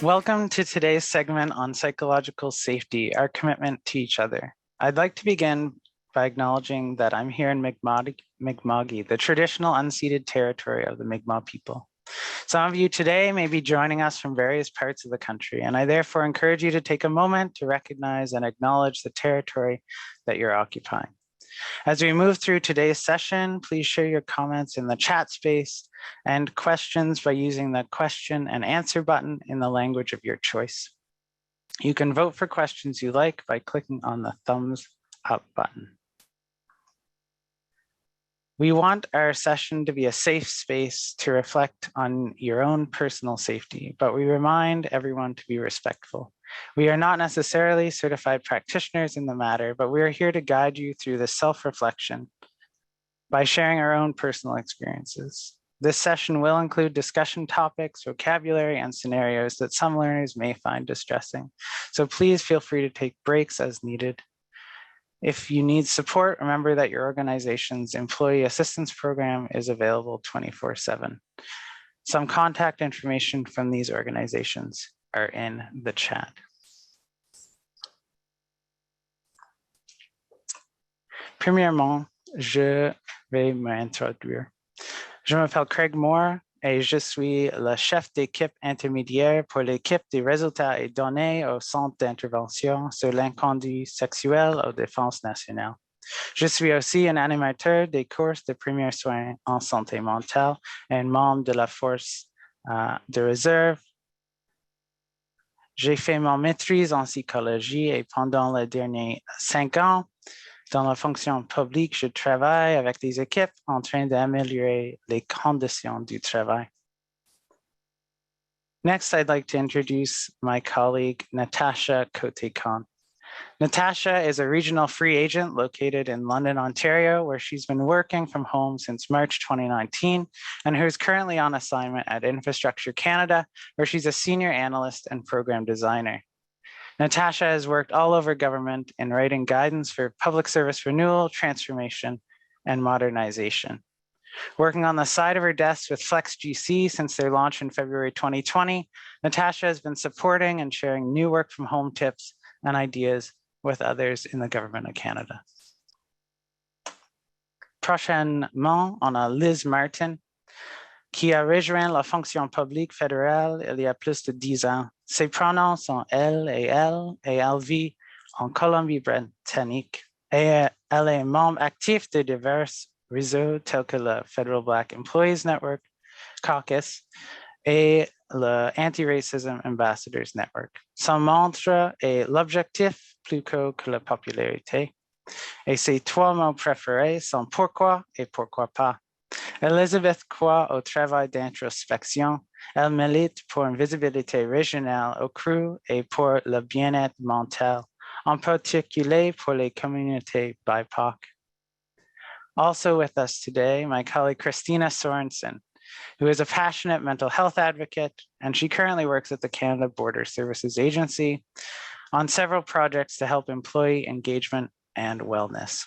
Welcome to today's segment on psychological safety, our commitment to each other. I'd like to begin by acknowledging that I'm here in Mi'kma'ki, the traditional unceded territory of the Mi'kmaq people. Some of you today may be joining us from various parts of the country, and I therefore encourage you to take a moment to recognize and acknowledge the territory that you're occupying. As we move through today's session, please share your comments in the chat space and questions by using the question and answer button in the language of your choice. You can vote for questions you like by clicking on the thumbs up button. We want our session to be a safe space to reflect on your own personal safety, but we remind everyone to be respectful. We are not necessarily certified practitioners in the matter, but we are here to guide you through this self-reflection by sharing our own personal experiences. This session will include discussion topics, vocabulary, and scenarios that some learners may find distressing. So please feel free to take breaks as needed. If you need support, remember that your organization's employee assistance program is available 24/7. Some contact information from these organizations are in the chat. Premièrement, je vais m'introduire. Je m'appelle Craig Moore et je suis le chef d'équipe intermédiaire pour l'équipe des résultats et données au Centre d'intervention sur l'incendie sexuel aux défenses nationales. Je suis aussi un animateur des courses de premiers soins en santé mentale et un membre de la force de réserve. J'ai fait ma maîtrise en psychologie et pendant les derniers 5 ans, dans la fonction publique, je travaille avec des équipes en train d'améliorer les conditions du travail. Next, I'd like to introduce my colleague, Natasha Cote-Con. Natasha is a regional free agent located in London, Ontario, where she's been working from home since March 2019, and who's currently on assignment at Infrastructure Canada, where she's a senior analyst and program designer. Natasha has worked all over government in writing guidance for public service renewal, transformation, and modernization. Working on the side of her desk with FlexGC since their launch in February 2020, Natasha has been supporting and sharing new work from home tips and ideas with others in the government of Canada. Prochainement, on a Liz Martin, qui a rejoint la fonction publique fédérale il y a plus de 10 ans. Ses pronoms sont elle et elle vit en Colombie-Britannique et elle est membre actif de divers réseaux tels que le Federal Black Employees Network, Caucus et le Anti-Racism Ambassadors Network. Son mantra est l'objectif plus haut que la popularité. Et ses 3 mots préférés sont pourquoi et pourquoi pas. Elizabeth croit au travail d'introspection. Elle milite pour une visibilité régionale au CRU et pour le bien-être mental, en particulier pour les communautés BIPOC. Also with us today, my colleague Christina Sorensen, who is a passionate mental health advocate, and she currently works at the Canada Border Services Agency on several projects to help employee engagement and wellness.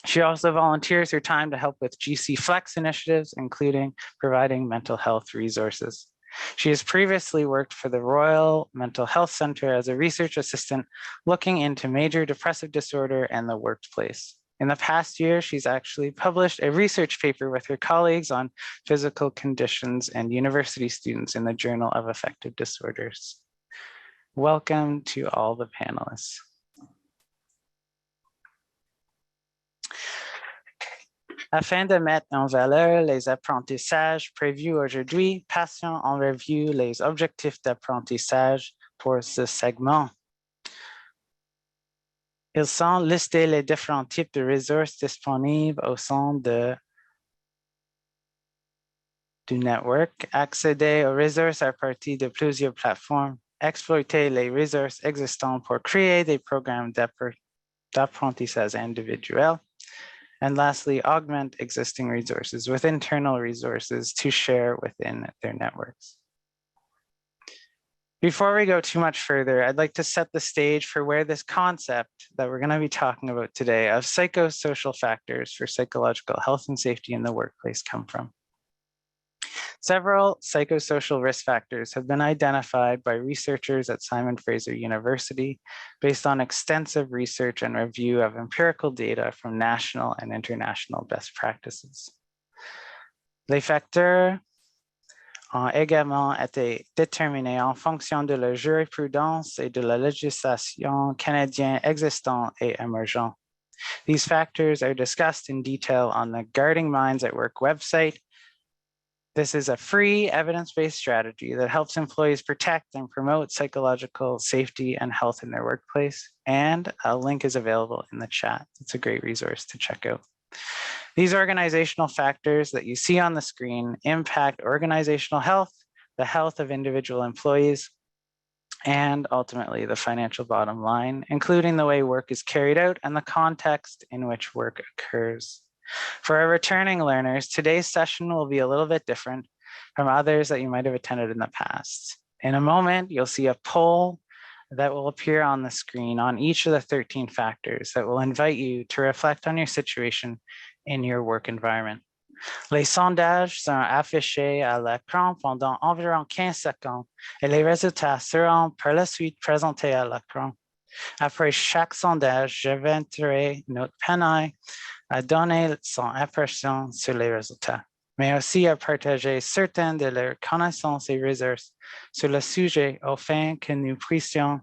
She also volunteers her time to help with GC Flex initiatives, including providing mental health resources. She has previously worked for the Royal Mental Health Centre as a research assistant looking into major depressive disorder and the workplace. In the past year, she's actually published a research paper with her colleagues on physical conditions and university students in the Journal of Affective Disorders. Welcome to all the panelists. Afin de mettre en valeur les apprentissages prévus aujourd'hui, passons en revue les objectifs d'apprentissage pour ce segment. Ils sont listés les différents types de ressources disponibles au sein du network, accéder aux ressources à partir de plusieurs plateformes, exploiter les ressources existantes pour créer des programmes d'apprentissage individuel, and lastly, augment existing resources with internal resources to share within their networks. Before we go too much further, I'd like to set the stage for where this concept that we're going to be talking about today of psychosocial factors for psychological health and safety in the workplace come from. Several psychosocial risk factors have been identified by researchers at Simon Fraser University based on extensive research and review of empirical data from national and international best practices. Les facteurs ont également été déterminés en fonction de la jurisprudence et de la législation canadienne existante et émergente. These factors are discussed in detail on the Guarding Minds at Work website. This is a free evidence-based strategy that helps employees protect and promote psychological safety and health in their workplace, and a link is available in the chat. It's a great resource to check out. These organizational factors that you see on the screen impact organizational health, the health of individual employees, and ultimately the financial bottom line, including the way work is carried out and the context in which work occurs. For our returning learners, today's session will be a little bit different from others that you might have attended in the past. In a moment, you'll see a poll that will appear on the screen on each of the 13 factors that will invite you to reflect on your situation in your work environment. Les sondages sont affichés à l'écran pendant environ 15 secondes et les résultats seront par la suite présentés à l'écran. Après chaque sondage, j'inviterai notre panel à donner son impression sur les résultats, mais aussi à partager certaines de leurs connaissances et ressources sur le sujet afin que nous puissions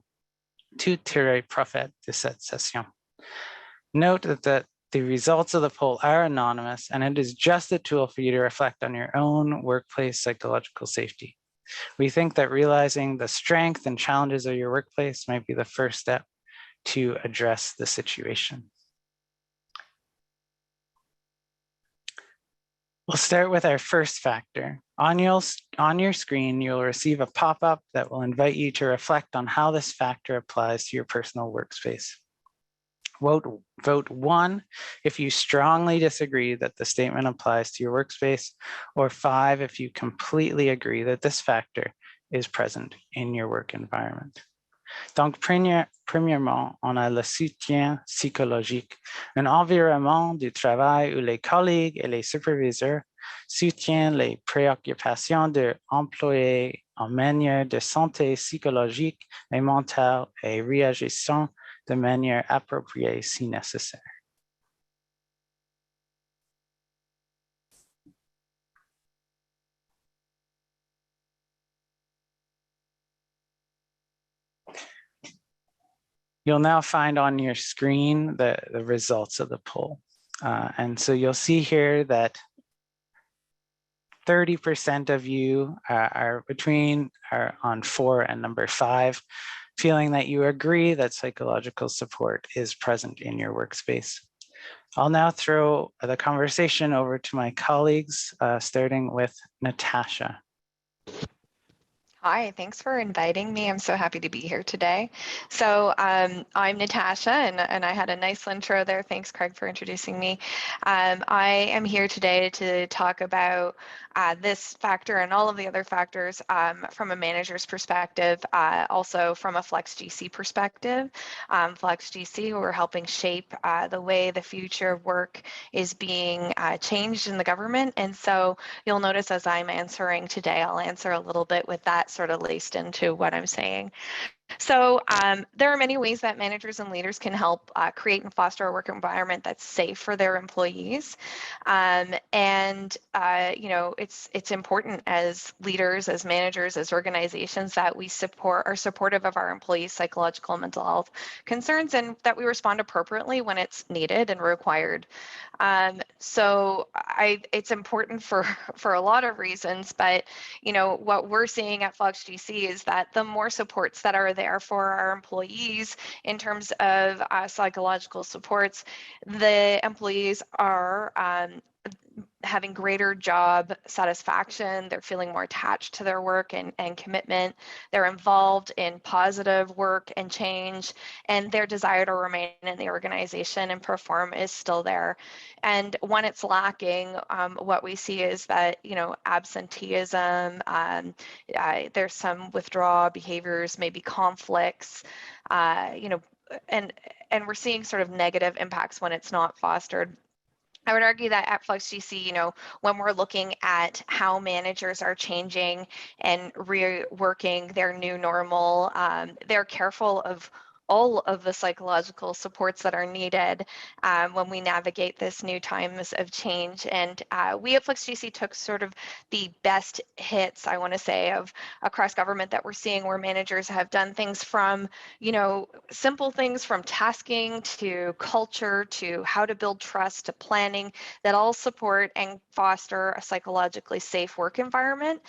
tout tirer profit de cette session. Note that the results of the poll are anonymous, and it is just a tool for you to reflect on your own workplace psychological safety. We think that realizing the strength and challenges of your workplace might be the first step to address the situation. We'll start with our first factor. On your screen, you'll receive a pop-up that will invite you to reflect on how this factor applies to your personal workspace. Vote 1 if you strongly disagree that the statement applies to your workspace, or 5 if you completely agree that this factor is present in your work environment. Donc, premièrement, on a le soutien psychologique, un environnement du travail où les collègues et les superviseurs soutiennent les préoccupations de l'employé en manière de santé psychologique et mentale et réagissant de manière appropriée si nécessaire. You'll now find on your screen the results of the poll. And so you'll see here that 30% of you are on 4 and number 5, feeling that you agree that psychological support is present in your workspace. I'll now throw the conversation over to my colleagues, starting with Natasha. Hi, thanks for inviting me. I'm so happy to be here today. So I'm Natasha, and I had a nice intro there. Thanks, Craig, for introducing me. I am here today to talk about this factor and all of the other factors from a manager's perspective, also from a FlexGC perspective. FlexGC, we're helping shape the way the future of work is being changed in the government. And so you'll notice as I'm answering today, I'll answer a little bit with that sort of laced into what I'm saying. So there are many ways that managers and leaders can help create and foster a work environment that's safe for their employees. You know, it's important as leaders, as managers, as organizations that we are supportive of our employees' psychological and mental health concerns, and that we respond appropriately when it's needed and required. It's important for a lot of reasons, but you know, what we're seeing at FlexGC is that the more supports that are there for our employees in terms of psychological supports, the employees are having greater job satisfaction, they're feeling more attached to their work and commitment, they're involved in positive work and change, and their desire to remain in the organization and perform is still there. And when it's lacking, what we see is that, you know, absenteeism, there's some withdrawal behaviors, maybe conflicts, you know, and we're seeing sort of negative impacts when it's not fostered. I would argue that at FluxGC, you know, when we're looking at how managers are changing and reworking their new normal, they're careful of all of the psychological supports that are needed when we navigate this new times of change. And we at FluxGC took sort of the best hits, I want to say, of across government that we're seeing where managers have done things from, you know, simple things from tasking to culture to how to build trust to planning that all support and foster a psychologically safe work environment.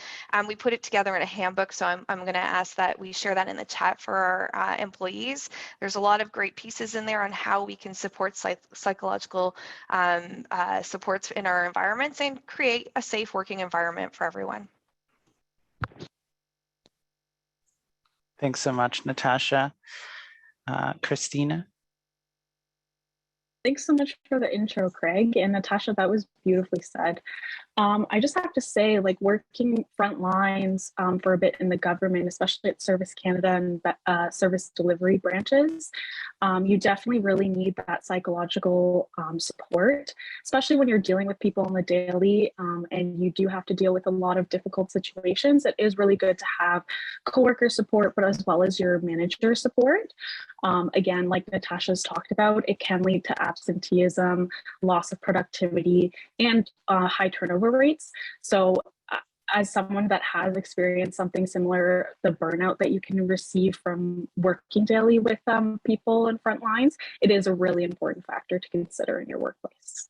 We put it together in a handbook, so I'm going to ask that we share that in the chat for our employees. There's a lot of great pieces in there on how we can support psychological supports in our environments and create a safe working environment for everyone. Thanks so much, Natasha. Christina? Thanks so much for the intro, Craig. And Natasha, that was beautifully said. I just have to say, like, working front lines for a bit in the government, especially at Service Canada and service delivery branches, you definitely really need that psychological support, especially when you're dealing with people on the daily and you do have to deal with a lot of difficult situations. It is really good to have coworker support, but as well as your manager support. Again, like Natasha's talked about, it can lead to absenteeism, loss of productivity, and high turnover rates. So as someone that has experienced something similar, the burnout that you can receive from working daily with people in front lines, it is a really important factor to consider in your workplace.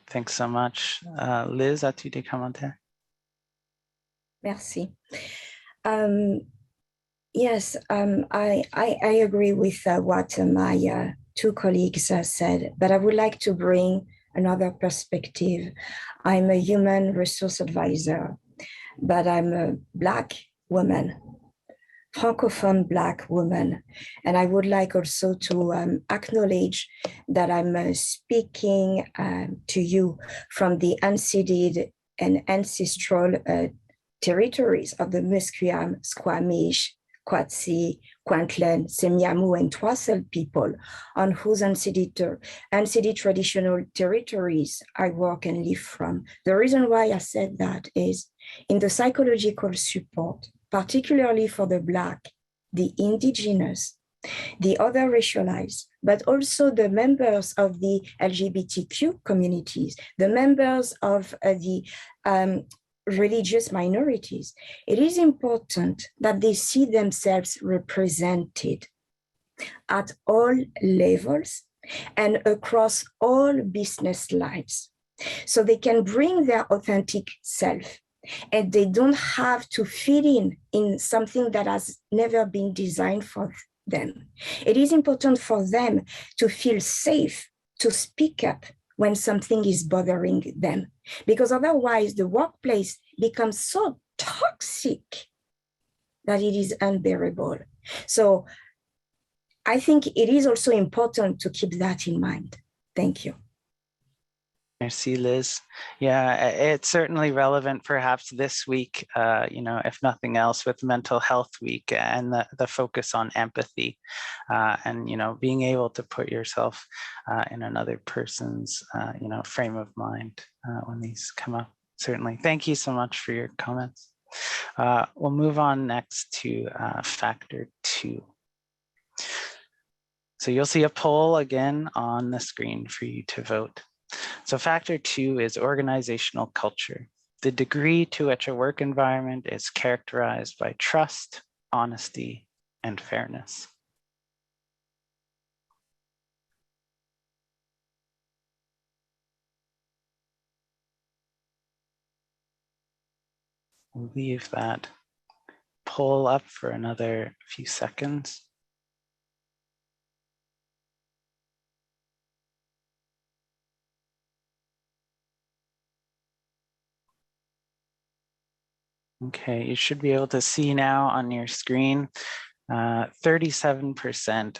Thanks so much. Liz, as-tu des commentaires? Merci. Yes, I agree with what my two colleagues said, but I would like to bring another perspective. I'm a human resource advisor, but I'm a Black woman, Francophone Black woman. And I would like also to acknowledge that I'm speaking to you from the unceded and ancestral territories of the Musqueam, Squamish, Quatsi, Kwantlen, Semiahmoo, and Twazel people, on whose unceded traditional territories I work and live from. The reason why I said that is in the psychological support, particularly for the Black, the Indigenous, the other racialized, but also the members of the LGBTQ communities, the members of the religious minorities, it is important that they see themselves represented at all levels and across all business lives, so they can bring their authentic self and they don't have to fit in something that has never been designed for them. It is important for them to feel safe to speak up when something is bothering them, because otherwise the workplace becomes so toxic that it is unbearable. So I think it is also important to keep that in mind. Thank you. Merci, Liz. Yeah, it's certainly relevant perhaps this week, you know, if nothing else, with Mental Health Week and the focus on empathy and, you know, being able to put yourself in another person's, you know, frame of mind when these come up. Certainly. Thank you so much for your comments. We'll move on next to factor 2. So you'll see a poll again on the screen for you to vote. So factor 2 is organizational culture, the degree to which a work environment is characterized by trust, honesty, and fairness. We'll leave that poll up for another few seconds. Okay, you should be able to see now on your screen, 37%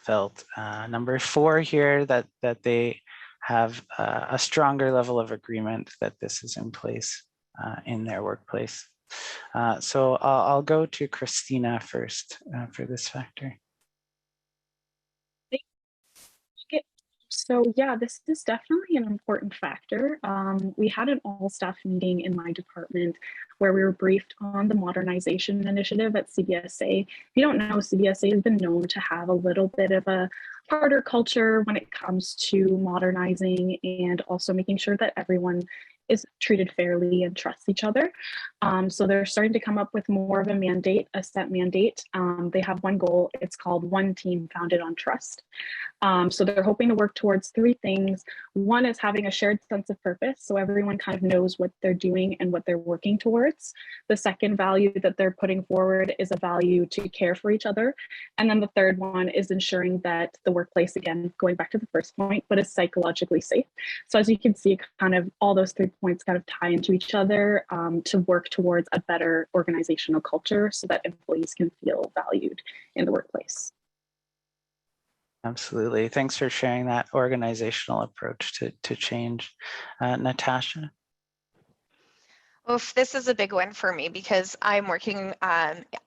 felt number 4 here, that they have a stronger level of agreement that this is in place in their workplace. So I'll go to Christina first for this factor. So yeah, this is definitely an important factor. We had an all-staff meeting in my department where we were briefed on the modernization initiative at CBSA. If you don't know, CBSA has been known to have a little bit of a harder culture when it comes to modernizing and also making sure that everyone is treated fairly and trusts each other. So they're starting to come up with more of a mandate, a set mandate. They have one goal. It's called One Team Founded on Trust. So they're hoping to work towards three things. One is having a shared sense of purpose, so everyone kind of knows what they're doing and what they're working towards. The second value that they're putting forward is a value to care for each other. And then the third one is ensuring that the workplace, again, going back to the first point, but is psychologically safe. So as you can see, kind of all those 3 points kind of tie into each other to work towards a better organizational culture so that employees can feel valued in the workplace. Absolutely. Thanks for sharing that organizational approach to change. Natasha? Oof, this is a big one for me because I'm working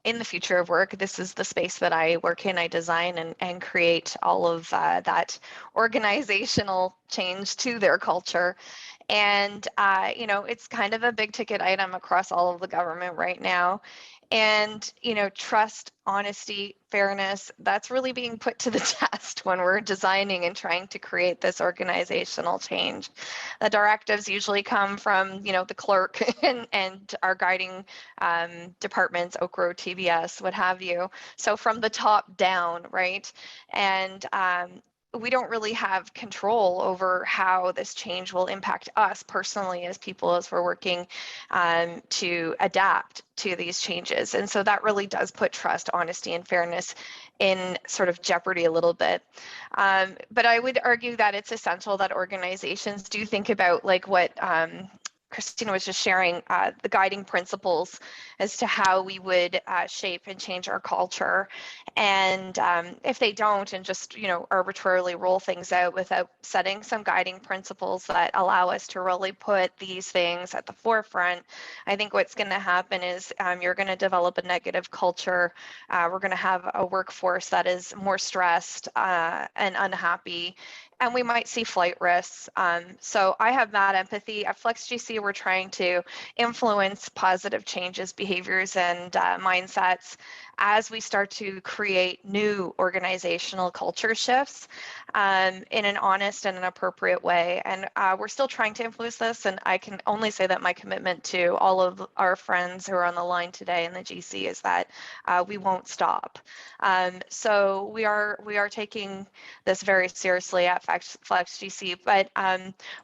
in the future of work. This is the space that I work in. I design and create all of that organizational change to their culture. And, you know, it's kind of a big ticket item across all of the government right now. And, you know, trust, honesty, fairness, that's really being put to the test when we're designing and trying to create this organizational change. The directives usually come from, you know, the clerk and our guiding departments, OCRO, TBS, what have you. So from the top down, right? And we don't really have control over how this change will impact us personally as people as we're working to adapt to these changes. And so that really does put trust, honesty, and fairness in sort of jeopardy a little bit. But I would argue that it's essential that organizations do think about like what Christina was just sharing, the guiding principles as to how we would shape and change our culture. And if they don't and just, you know, arbitrarily roll things out without setting some guiding principles that allow us to really put these things at the forefront, I think what's going to happen is you're going to develop a negative culture. We're going to have a workforce that is more stressed and unhappy, and we might see flight risks. So I have that empathy. At FlexGC, we're trying to influence positive changes, behaviors, and mindsets as we start to create new organizational culture shifts in an honest and an appropriate way. And we're still trying to influence this, and I can only say that my commitment to all of our friends who are on the line today in the GC is that we won't stop. So we are taking this very seriously at FlexGC, but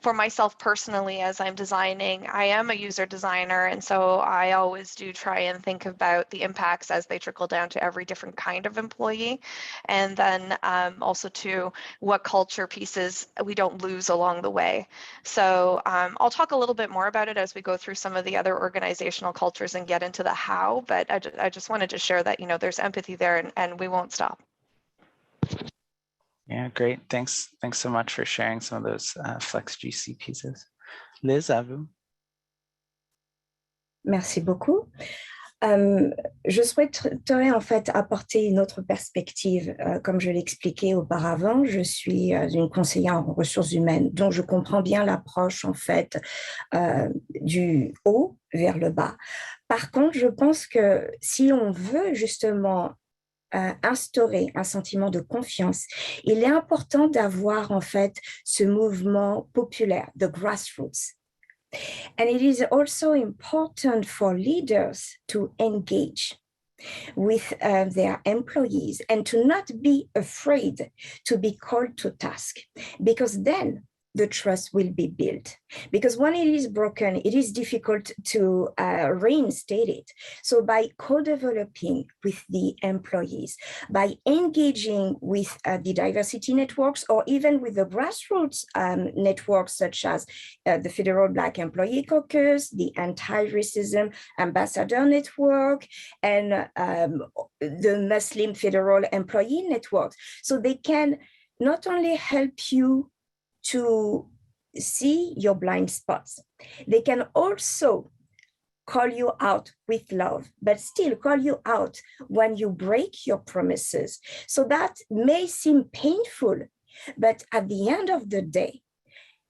for myself personally, as I'm designing, I am a user designer, and so I always do try and think about the impacts as they trickle down to every different kind of employee, and then also to what culture pieces we don't lose along the way. So I'll talk a little bit more about it as we go through some of the other organizational cultures and get into the how, but I just wanted to share that, you know, there's empathy there and we won't stop. Yeah, great. Thanks so much for sharing some of those FlexGC pieces. Liz, à vous. Merci beaucoup. Je souhaiterais en fait apporter une autre perspective. Comme je l'expliquais auparavant, je suis une conseillère en ressources humaines, donc je comprends bien l'approche en fait du haut vers le bas. Par contre, je pense que si on veut justement instaurer un sentiment de confiance, il est important d'avoir en fait ce mouvement populaire, the grassroots. And it is also important for leaders to engage with their employees and to not be afraid to be called to task, because then the trust will be built. Because when it is broken, it is difficult to reinstate it. So by co-developing with the employees, by engaging with the diversity networks, or even with the grassroots networks such as the Federal Black Employee Caucus, the Anti-Racism Ambassador Network, and the Muslim Federal Employee Network. So they can not only help you to see your blind spots, they can also call you out with love, but still call you out when you break your promises. So that may seem painful, But at the end of the day,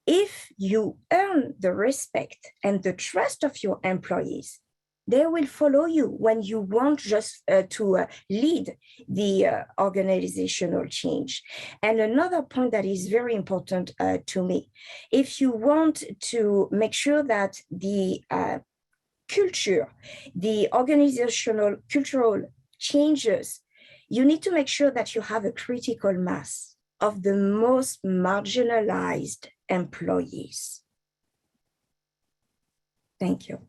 if you earn the respect and the trust of your employees, they will follow you when you want just to lead the organizational change. And another point that is very important to me, if you want to make sure that the culture, the organizational cultural changes, you need to make sure that you have a critical mass of the most marginalized employees. Thank you.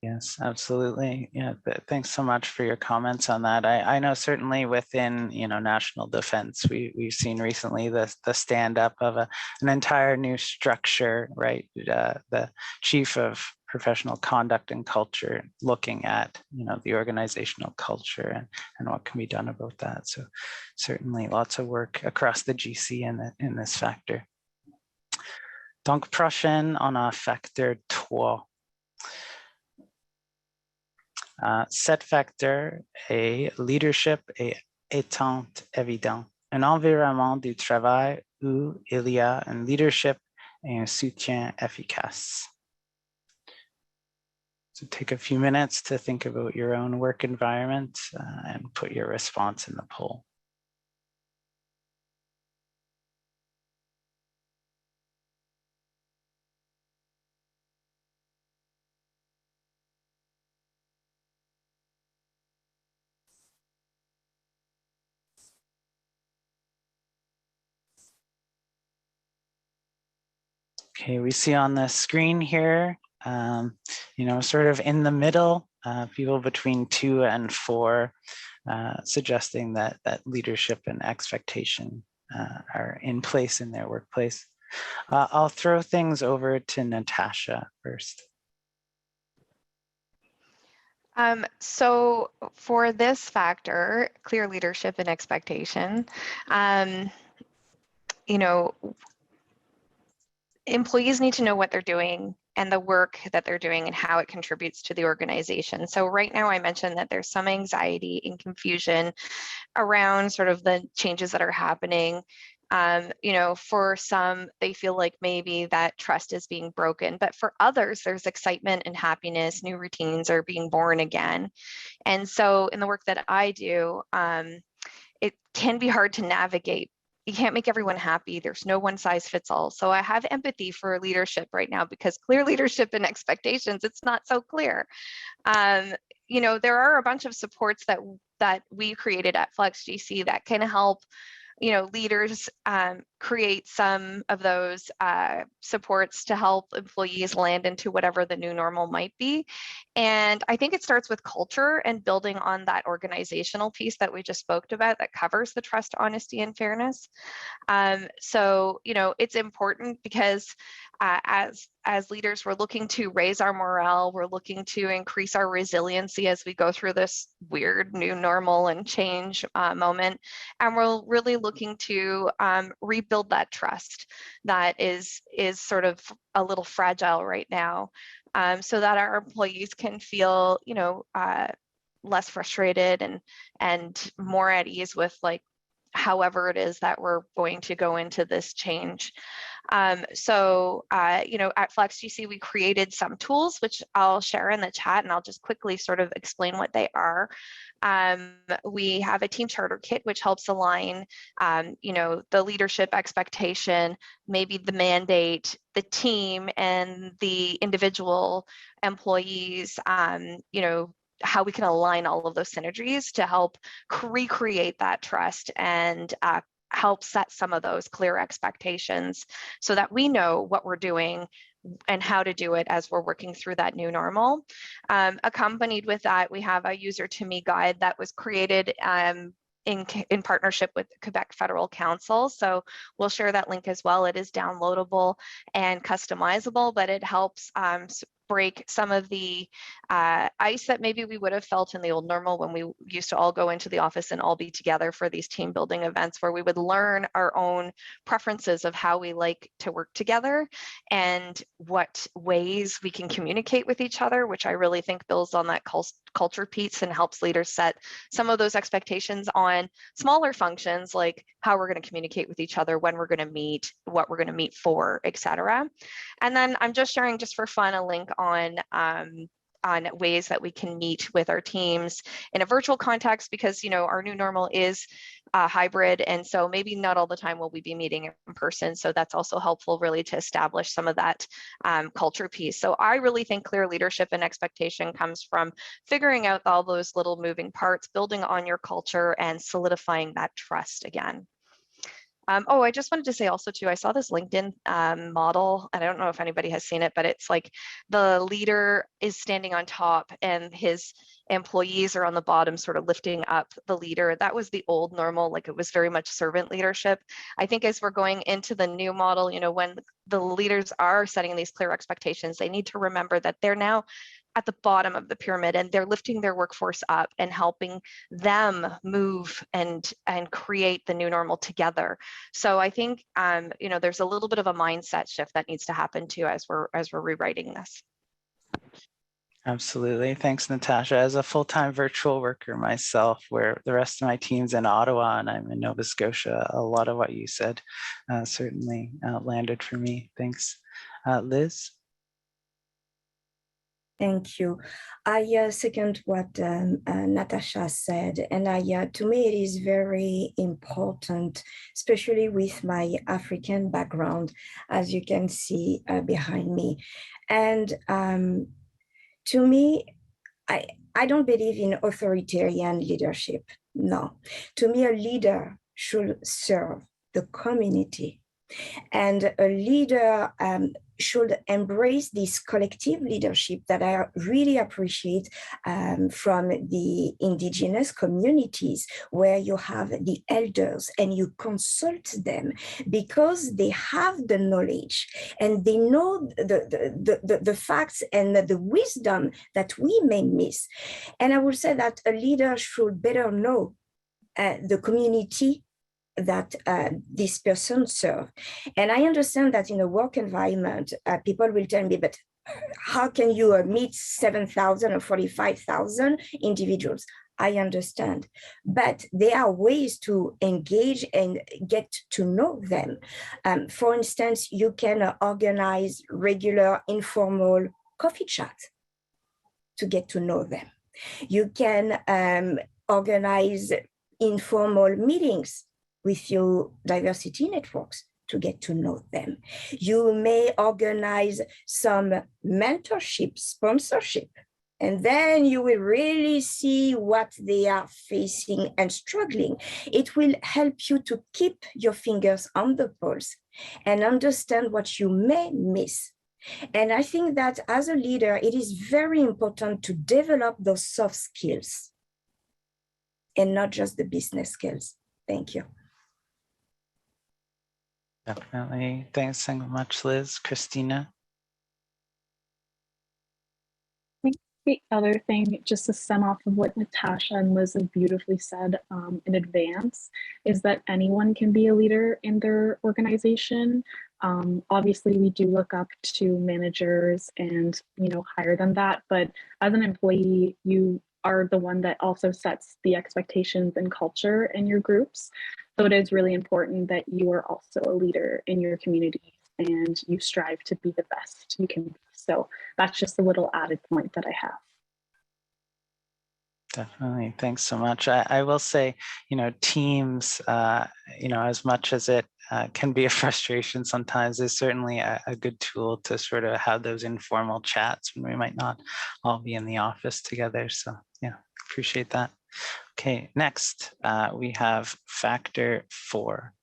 Yes, absolutely. Yeah, thanks so much for your comments on that. I know certainly within, national defense, we've seen recently the stand up of an entire new structure, right? The chief of professional conduct and culture looking at, the organizational culture and what can be done about that. So certainly lots of work across the GC in this factor. Donc, prochaine, on a facteur 3. Cet facteur est leadership et atteintes évidentes. Un environnement du travail où il y a un leadership et un soutien efficace. So take a few minutes to think about your own work environment and put your response in the poll. Okay, we see on the screen here, sort of in the middle, people between 2 and 4, suggesting that leadership and expectation are in place in their workplace. I'll throw things over to Natasha first. So for this factor, clear leadership and expectation, employees need to know what they're doing and the work that they're doing and how it contributes to the organization. So right now I mentioned that there's some anxiety and confusion around sort of the changes that are happening. For some, they feel like maybe that trust is being broken, but for others, there's excitement and happiness, new routines are being born again. And so in the work that I do, it can be hard to navigate. You can't make everyone happy. There's no one size fits all. So I have empathy for leadership right now because clear leadership and expectations, it's not so clear. There are a bunch of supports that we created at Flex GC that can help leaders create some of those supports to help employees land into whatever the new normal might be. And I think it starts with culture and building on that organizational piece that we just spoke about that covers the trust, honesty, and fairness. So it's important because as leaders, we're looking to raise our morale, we're looking to increase our resiliency as we go through this weird new normal and change moment. And we're really looking to rebuild that trust that is sort of a little fragile right now, so that our employees can feel, less frustrated and more at ease with however it is that we're going to go into this change. So at Flex GC, we created some tools, which I'll share in the chat, and I'll just quickly sort of explain what they are. We have a team charter kit, which helps align, the leadership expectation, maybe the mandate, the team, and the individual employees, how we can align all of those synergies to help recreate that trust and help set some of those clear expectations so that we know what we're doing and how to do it as we're working through that new normal. Accompanied with that, we have a user to me guide that was created in partnership with Quebec Federal Council. So we'll share that link as well. It is downloadable and customizable, but it helps break some of the ice that maybe we would have felt in the old normal when we used to all go into the office and all be together for these team building events, where we would learn our own preferences of how we like to work together and what ways we can communicate with each other, which I really think builds on that culture piece and helps leaders set some of those expectations on smaller functions, like how we're going to communicate with each other, when we're going to meet, what we're going to meet for, etc. And then I'm just sharing, just for fun, a link on ways that we can meet with our teams in a virtual context, because, you know, our new normal is hybrid, and so maybe not all the time will we be meeting in person. So that's also helpful, really, to establish some of that culture piece. So I really think clear leadership and expectation comes from figuring out all those little moving parts, building on your culture, and solidifying that trust again. Oh, I just wanted to say also too, I saw this LinkedIn model, and I don't know if anybody has seen it, but it's like the leader is standing on top and his employees are on the bottom, sort of lifting up the leader. That was the old normal, like it was very much servant leadership. I think as we're going into the new model, you know, when the leaders are setting these clear expectations, they need to remember that they're now at the bottom of the pyramid, and they're lifting their workforce up and helping them move and create the new normal together. So I think you know, there's a little bit of a mindset shift that needs to happen too as we're rewriting this. Absolutely. Thanks, Natasha. As a full-time virtual worker myself, where the rest of my team's in Ottawa and I'm in Nova Scotia, a lot of what you said certainly landed for me. Thanks. Liz? Thank you. I second what Natasha said, and to me it is very important, especially with my African background, as you can see behind me. And to me, I don't believe in authoritarian leadership. No. To me, a leader should serve the community. And a leader should embrace this collective leadership that I really appreciate from the indigenous communities, where you have the elders and you consult them because they have the knowledge and they know the facts and the wisdom that we may miss. And I would say that a leader should better know the community that this person serve. And I understand that in a work environment, people will tell me, but how can you meet 7,000 or 45,000 individuals? I understand, but there are ways to engage and get to know them. For instance, you can organize regular informal coffee chat to get to know them. You can organize informal meetings with your diversity networks to get to know them. You may organize some mentorship, sponsorship, and then you will really see what they are facing and struggling. It will help you to keep your fingers on the pulse and understand what you may miss. And I think that as a leader, it is very important to develop those soft skills and not just the business skills. Thank you. Definitely. Thanks so much, Liz. Christina? I think the other thing, just to sum off of what Natasha and Liz have beautifully said in advance, is that anyone can be a leader in their organization. Obviously, we do look up to managers and, you know, hire them that, but as an employee, you are the one that also sets the expectations and culture in your groups. So it is really important that you are also a leader in your community and you strive to be the best you can be. So that's just a little added point that I have. Definitely. Thanks so much. I will say, you know, teams, you know, as much as it can be a frustration sometimes, is certainly a good tool to sort of have those informal chats when we might not all be in the office together. So yeah, appreciate that. Okay, next we have factor 4.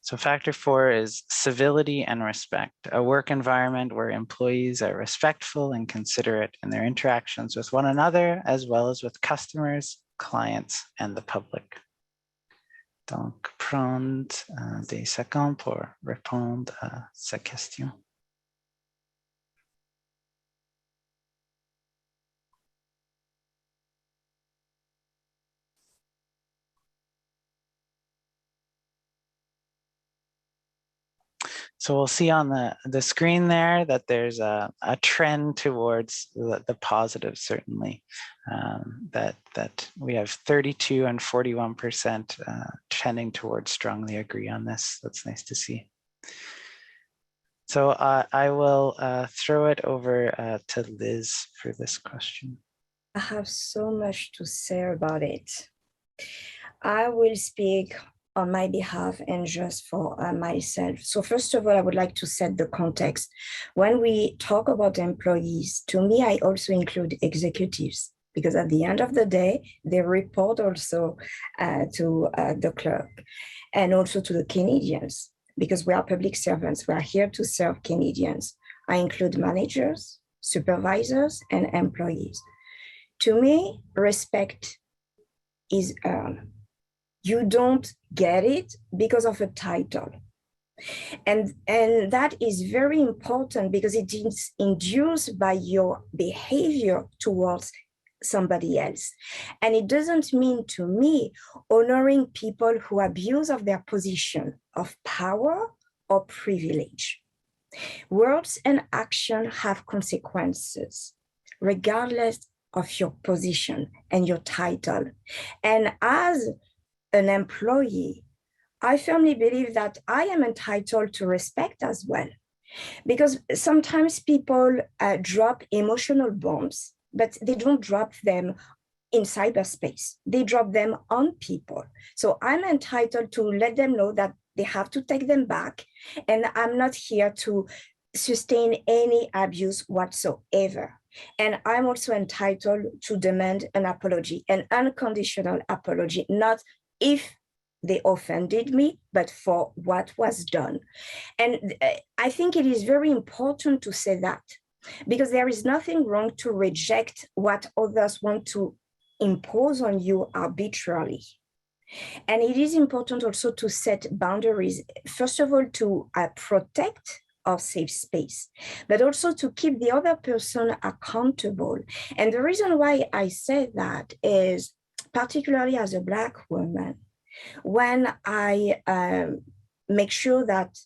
So factor 4 is civility and respect, a work environment where employees are respectful and considerate in their interactions with one another, as well as with customers, clients, and the public. Donc, prendre des secondes pour répondre à cette question. So we'll see on the screen there that there's a trend towards the positive, certainly, that we have 32 and 41% trending towards strongly agree on this. That's nice to see. So I will throw it over to Liz for this question. I have so much to say about it. I will speak on my behalf and just for myself. So first of all, I would like to set the context. When we talk about employees, to me, I also include executives, because at the end of the day, they report also to the clerk and also to the Canadians, because we are public servants. We are here to serve Canadians. I include managers, supervisors, and employees. To me, respect is earned. You don't get it because of a title. And that is very important because it is induced by your behavior towards somebody else. And it doesn't mean, to me, honoring people who abuse of their position of power or privilege. Words and action have consequences, regardless of your position and your title. And as an employee, I firmly believe that I am entitled to respect as well, because sometimes people drop emotional bombs, but they don't drop them in cyberspace. They drop them on people. So I'm entitled to let them know that they have to take them back, and I'm not here to sustain any abuse whatsoever. And I'm also entitled to demand an apology, an unconditional apology, not if they offended me, but for what was done. And I think it is very important to say that, because there is nothing wrong to reject what others want to impose on you arbitrarily. And it is important also to set boundaries, first of all, to protect our safe space, but also to keep the other person accountable. And the reason why I say that is, particularly as a Black woman, when I make sure that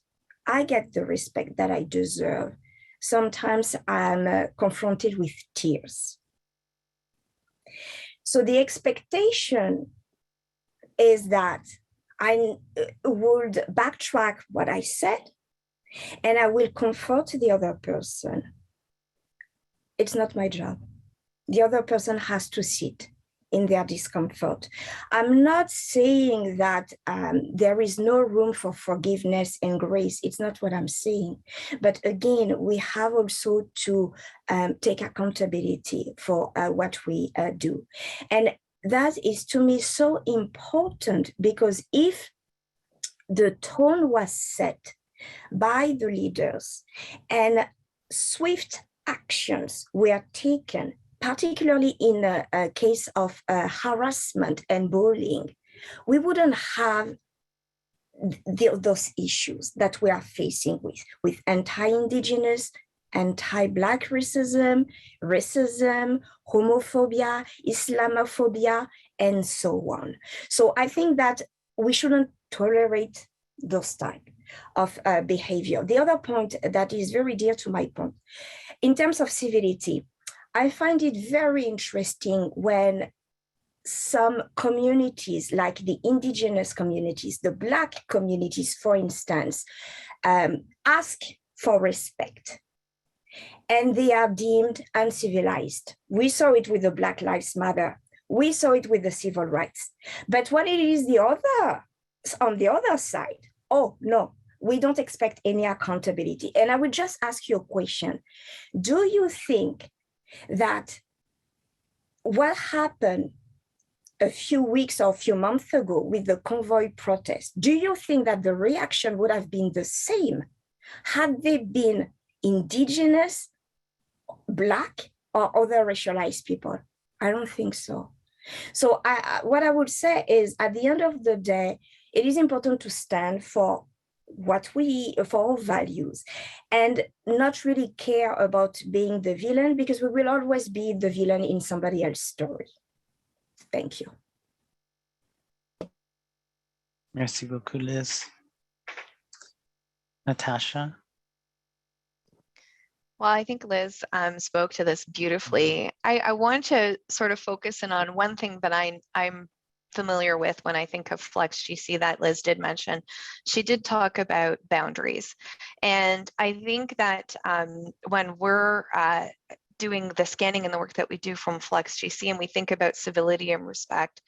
I get the respect that I deserve, sometimes I'm confronted with tears. So the expectation is that I would backtrack what I said, and I will comfort the other person. It's not my job. The other person has to sit in their discomfort. I'm not saying that there is no room for forgiveness and grace. It's not what I'm saying. But again, we have also to take accountability for what we do. And that is, to me, so important, because if the tone was set by the leaders and swift actions were taken, particularly in a case of harassment and bullying, we wouldn't have those issues that we are facing with anti-Indigenous, anti-Black racism, homophobia, Islamophobia, and so on. So I think that we shouldn't tolerate those type of behavior. The other point that is very dear to my point, in terms of civility, I find it very interesting when some communities, like the Indigenous communities, the Black communities, for instance, ask for respect, and they are deemed uncivilized. We saw it with the Black Lives Matter. We saw it with the civil rights. But when it is on the other side, oh no, we don't expect any accountability. And I would just ask you a question. Do you think that what happened a few weeks or a few months ago with the convoy protest, do you think that the reaction would have been the same had they been Indigenous, Black, or other racialized people? I don't think so. So what I would say is, at the end of the day, it is important to stand for our values and not really care about being the villain, because we will always be the villain in somebody else's story. Thank you. Merci beaucoup, Liz. Natasha? Well, I think Liz spoke to this beautifully. I want to sort of focus in on one thing that I'm familiar with when I think of Flex GC that Liz did mention. She did talk about boundaries. And I think that when we're doing the scanning and the work that we do from Flex GC and we think about civility and respect,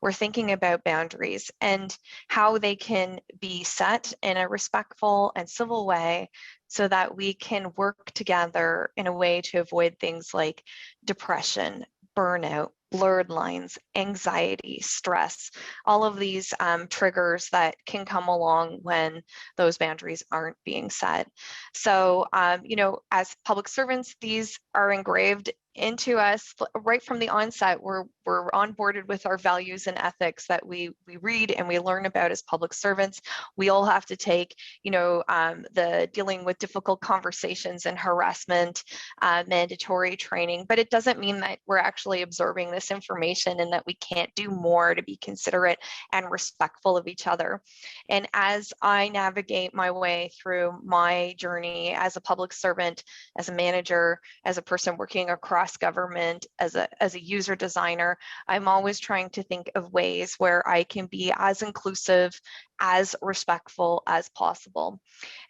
we're thinking about boundaries and how they can be set in a respectful and civil way so that we can work together in a way to avoid things like depression, burnout, blurred lines, anxiety, stress, all of these triggers that can come along when those boundaries aren't being set. So, you know, as public servants, these are engraved into us right from the onset. We're onboarded with our values and ethics that we read and we learn about as public servants. We all have to take, you know, the dealing with difficult conversations and harassment, mandatory training, but it doesn't mean that we're actually absorbing this information and that we can't do more to be considerate and respectful of each other. And as I navigate my way through my journey as a public servant, as a manager, as a person working across government, as a user designer, I'm always trying to think of ways where I can be as inclusive, as respectful as possible.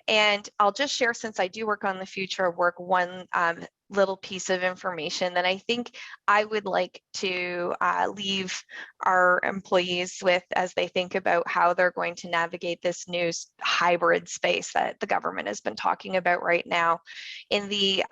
And I'll just share, since I do work on the future of work, one little piece of information that I think I would like to leave our employees with as they think about how they're going to navigate this new hybrid space that the government has been talking about right now. In the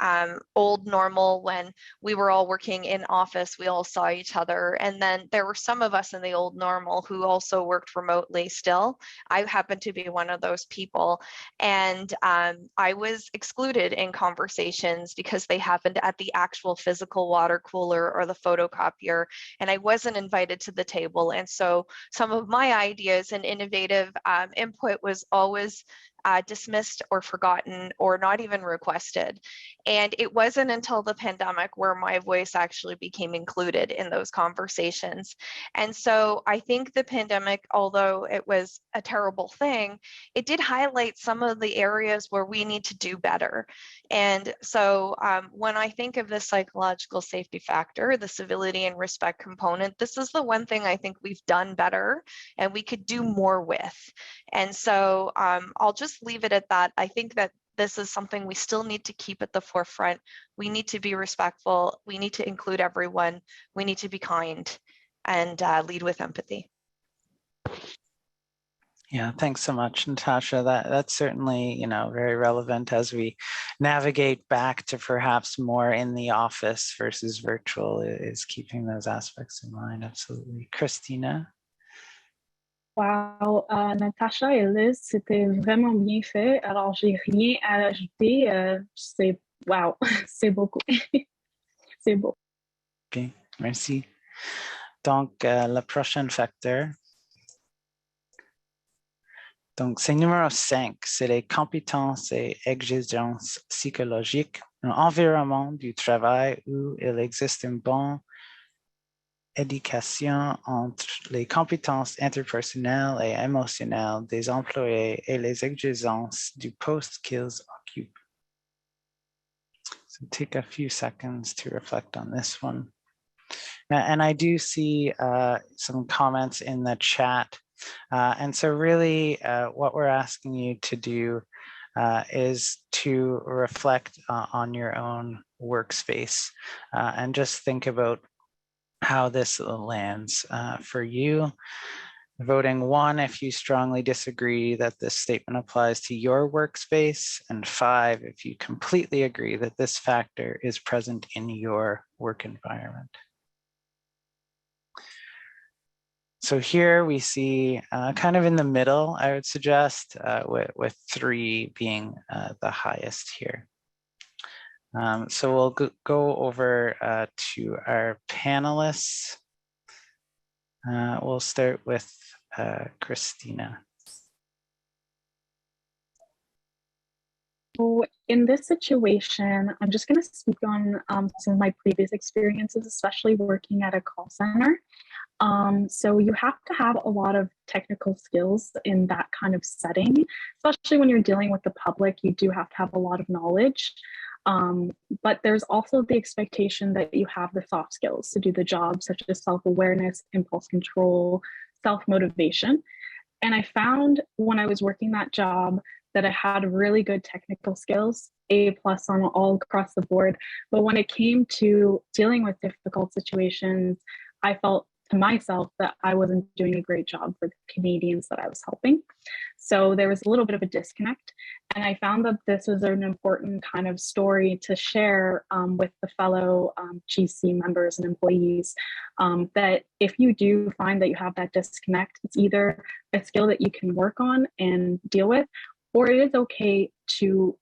old normal, when we were all working in office, we all saw each other. And then there were some of us in the old normal who also worked remotely still. I happen to be one of those people. And I was excluded in conversations because they happened at the actual physical water cooler or the photocopier, and I wasn't invited to the table. And so some of my ideas and innovative input was always dismissed or forgotten or not even requested. And it wasn't until the pandemic where my voice actually became included in those conversations. And so I think the pandemic, although it was a terrible thing, it did highlight some of the areas where we need to do better. And so when I think of the psychological safety factor, the civility and respect component, this is the one thing I think we've done better and we could do more with. And so I'll just leave it at that. I think that this is something we still need to keep at the forefront. We need to be respectful. We need to include everyone. We need to be kind and lead with empathy. Yeah, thanks so much, Natasha. That's certainly, you know, very relevant as we navigate back to perhaps more in the office versus virtual, is keeping those aspects in mind. Absolutely. Christina? Wow, Natasha et Liz, c'était vraiment bien fait. Alors, j'ai rien à ajouter. C'est wow, c'est beaucoup. C'est beau. Ok, merci. Donc, le prochain facteur. Donc, c'est numéro 5, c'est les compétences et exigences psychologiques, un environnement du travail où il existe une bonne éducation entre les compétences interpersonnelles et émotionnelles des employés et les exigences du poste qu'ils occupent. So take a few seconds to reflect on this one. And I do see some comments in the chat. And so really what we're asking you to do is to reflect on your own workspace and just think about how this lands for you. Voting 1 if you strongly disagree that this statement applies to your workspace, and 5 if you completely agree that this factor is present in your work environment. So here we see kind of in the middle, I would suggest, with 3 being the highest here. So we'll go over to our panelists. We'll start with Christina. So in this situation, I'm just going to speak on some of my previous experiences, especially working at a call center. So you have to have a lot of technical skills in that kind of setting, especially when you're dealing with the public. You do have to have a lot of knowledge. But there's also the expectation that you have the soft skills to do the job, such as self-awareness, impulse control, self-motivation. And I found when I was working that job that I had really good technical skills, A+ on all across the board. But when it came to dealing with difficult situations, I felt to myself that I wasn't doing a great job for the Canadians that I was helping. So there was a little bit of a disconnect. And I found that this was an important kind of story to share with the fellow GC members and employees, that if you do find that you have that disconnect, it's either a skill that you can work on and deal with, or it is okay to,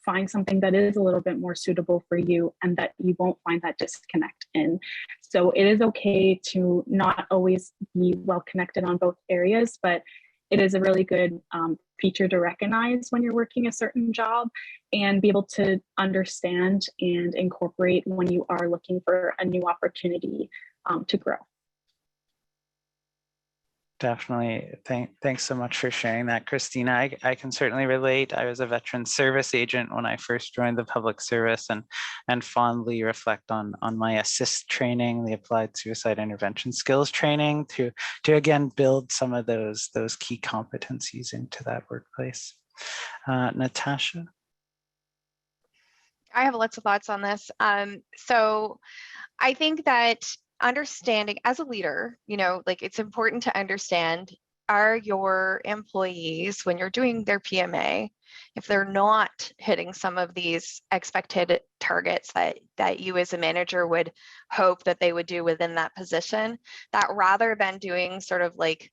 find something that is a little bit more suitable for you and that you won't find that disconnect in. So it is okay to not always be well connected on both areas, but it is a really good feature to recognize when you're working a certain job and be able to understand and incorporate when you are looking for a new opportunity to grow. Definitely. Thanks so much for sharing that, Christina. I can certainly relate. I was a veteran service agent when I first joined the public service, and fondly reflect on my ASSIST training, the applied suicide intervention skills training, to again build some of those key competencies into that workplace. Natasha? I have lots of thoughts on this. So I think that understanding as a leader, it's important to understand, are your employees, when you're doing their PMA, if they're not hitting some of these expected targets that you as a manager would hope that they would do within that position, that rather than doing sort of like,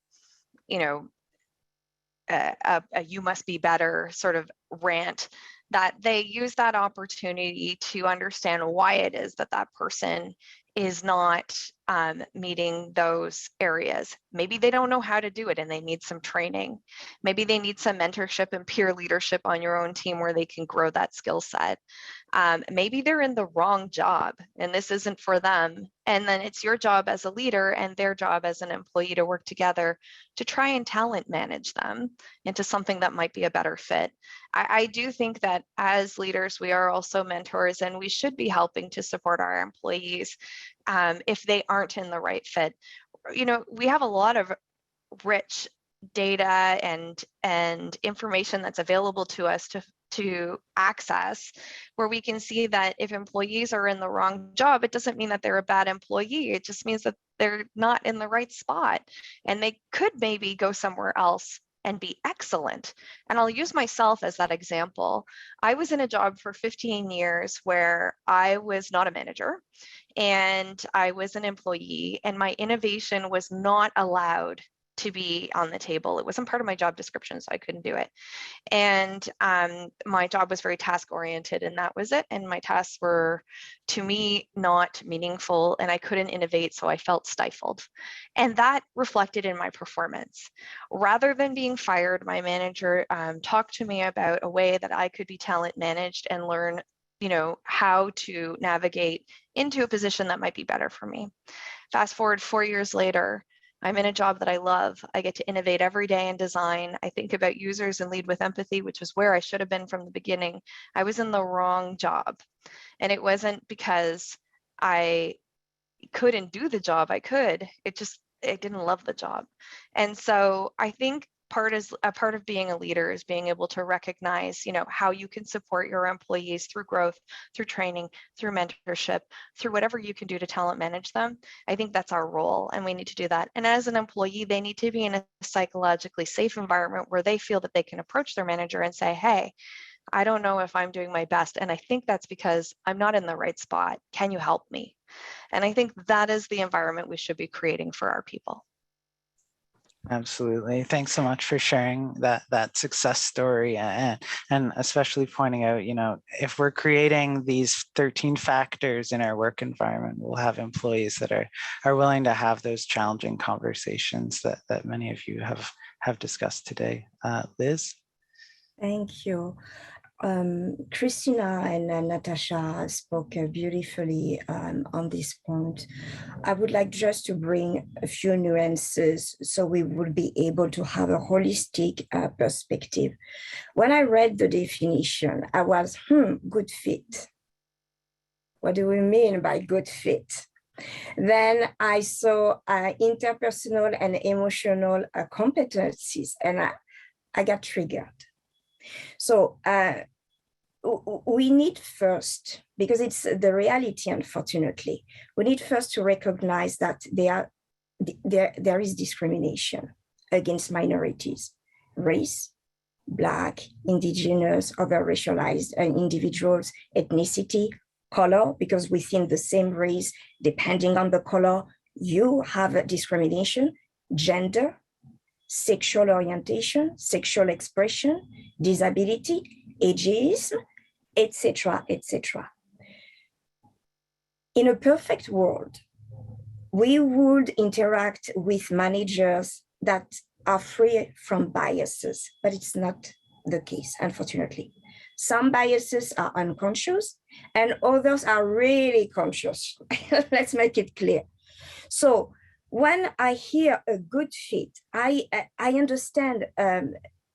a you must be better sort of rant, that they use that opportunity to understand why it is that that person is not meeting those areas. Maybe they don't know how to do it and they need some training. Maybe they need some mentorship and peer leadership on your own team where they can grow that skill set. Maybe they're in the wrong job and this isn't for them. And then it's your job as a leader and their job as an employee to work together to try and talent manage them into something that might be a better fit. I do think that as leaders, we are also mentors and we should be helping to support our employees if they aren't in the right fit. We have a lot of rich data and information that's available to us to access, where we can see that if employees are in the wrong job, it doesn't mean that they're a bad employee. It just means that they're not in the right spot and they could maybe go somewhere else and be excellent. And I'll use myself as that example. I was in a job for 15 years where I was not a manager and I was an employee, and my innovation was not allowed to be on the table. It wasn't part of my job description, so I couldn't do it. And my job was very task oriented, and that was it. And my tasks were, to me, not meaningful, and I couldn't innovate, so I felt stifled. And that reflected in my performance. Rather than being fired, my manager talked to me about a way that I could be talent managed and learn how to navigate into a position that might be better for me. Fast forward 4 years later, I'm in a job that I love. I get to innovate every day in design. I think about users and lead with empathy, which is where I should have been from the beginning. I was in the wrong job. And it wasn't because I couldn't do the job. I could. I didn't love the job. And so I think a part of being a leader is being able to recognize, how you can support your employees through growth, through training, through mentorship, through whatever you can do to talent manage them. I think that's our role, and we need to do that. And as an employee, they need to be in a psychologically safe environment where they feel that they can approach their manager and say, hey, I don't know if I'm doing my best, and I think that's because I'm not in the right spot. Can you help me? And I think that is the environment we should be creating for our people. Absolutely. Thanks so much for sharing that success story, and especially pointing out, if we're creating these 13 factors in our work environment, we'll have employees that are willing to have those challenging conversations that many of you have discussed today. Liz? Thank you. Christina and Natasha spoke beautifully on this point. I would like just to bring a few nuances so we will be able to have a holistic perspective. When I read the definition, I was, good fit. What do we mean by good fit? Then I saw interpersonal and emotional competencies, and I got triggered. So we need first, because it's the reality, unfortunately, we need first to recognize that there is discrimination against minorities, race, Black, Indigenous, other racialized individuals, ethnicity, color, because within the same race, depending on the color, you have a discrimination, gender, sexual orientation, sexual expression, disability, ageism, etc., etc. In a perfect world, we would interact with managers that are free from biases, but it's not the case, unfortunately. Some biases are unconscious and others are really conscious. Let's make it clear. So when I hear a good fit, I understand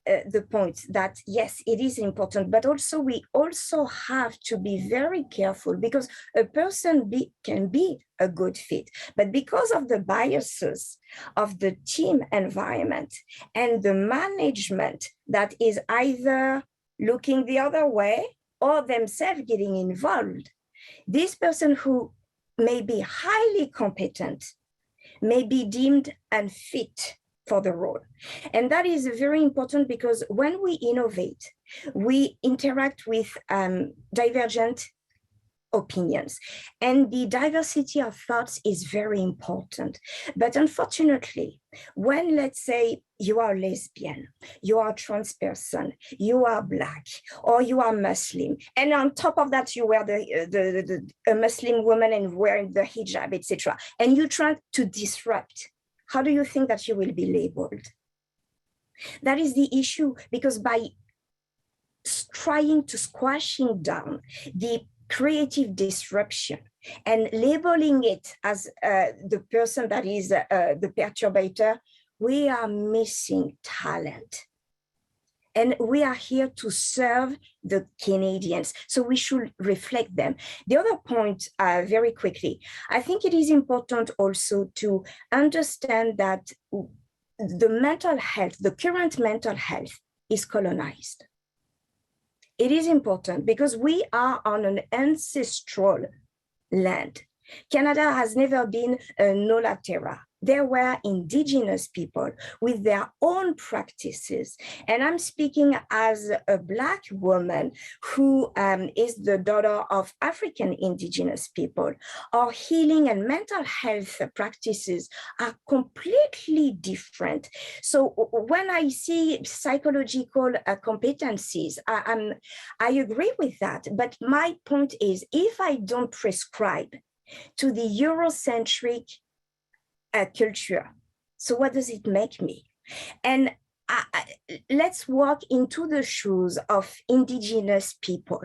the point that yes, it is important, but also we also have to be very careful, because a person can be a good fit, but because of the biases of the team environment and the management that is either looking the other way or themselves getting involved, this person who may be highly competent may be deemed unfit for the role. And that is very important, because when we innovate, we interact with divergent opinions, and the diversity of thoughts is very important. But unfortunately, when, let's say, you are lesbian, you are trans person, you are Black, or you are Muslim, and on top of that you wear a Muslim woman and wearing the hijab, etc., and you try to disrupt, how do you think that you will be labeled? That is the issue, because by trying to squashing down the creative disruption and labeling it as the person that is the perturbator, we are missing talent. And we are here to serve the Canadians, so we should reflect them. The other point, very quickly, I think it is important also to understand that the mental health, the current mental health is colonized. It is important because we are on an ancestral land. Canada has never been a nulla terra. There were indigenous people with their own practices. And I'm speaking as a Black woman who is the daughter of African indigenous people. Our healing and mental health practices are completely different. So when I see psychological competencies, I agree with that. But my point is, if I don't prescribe to the Eurocentric culture, so what does it make me? And let's walk into the shoes of indigenous people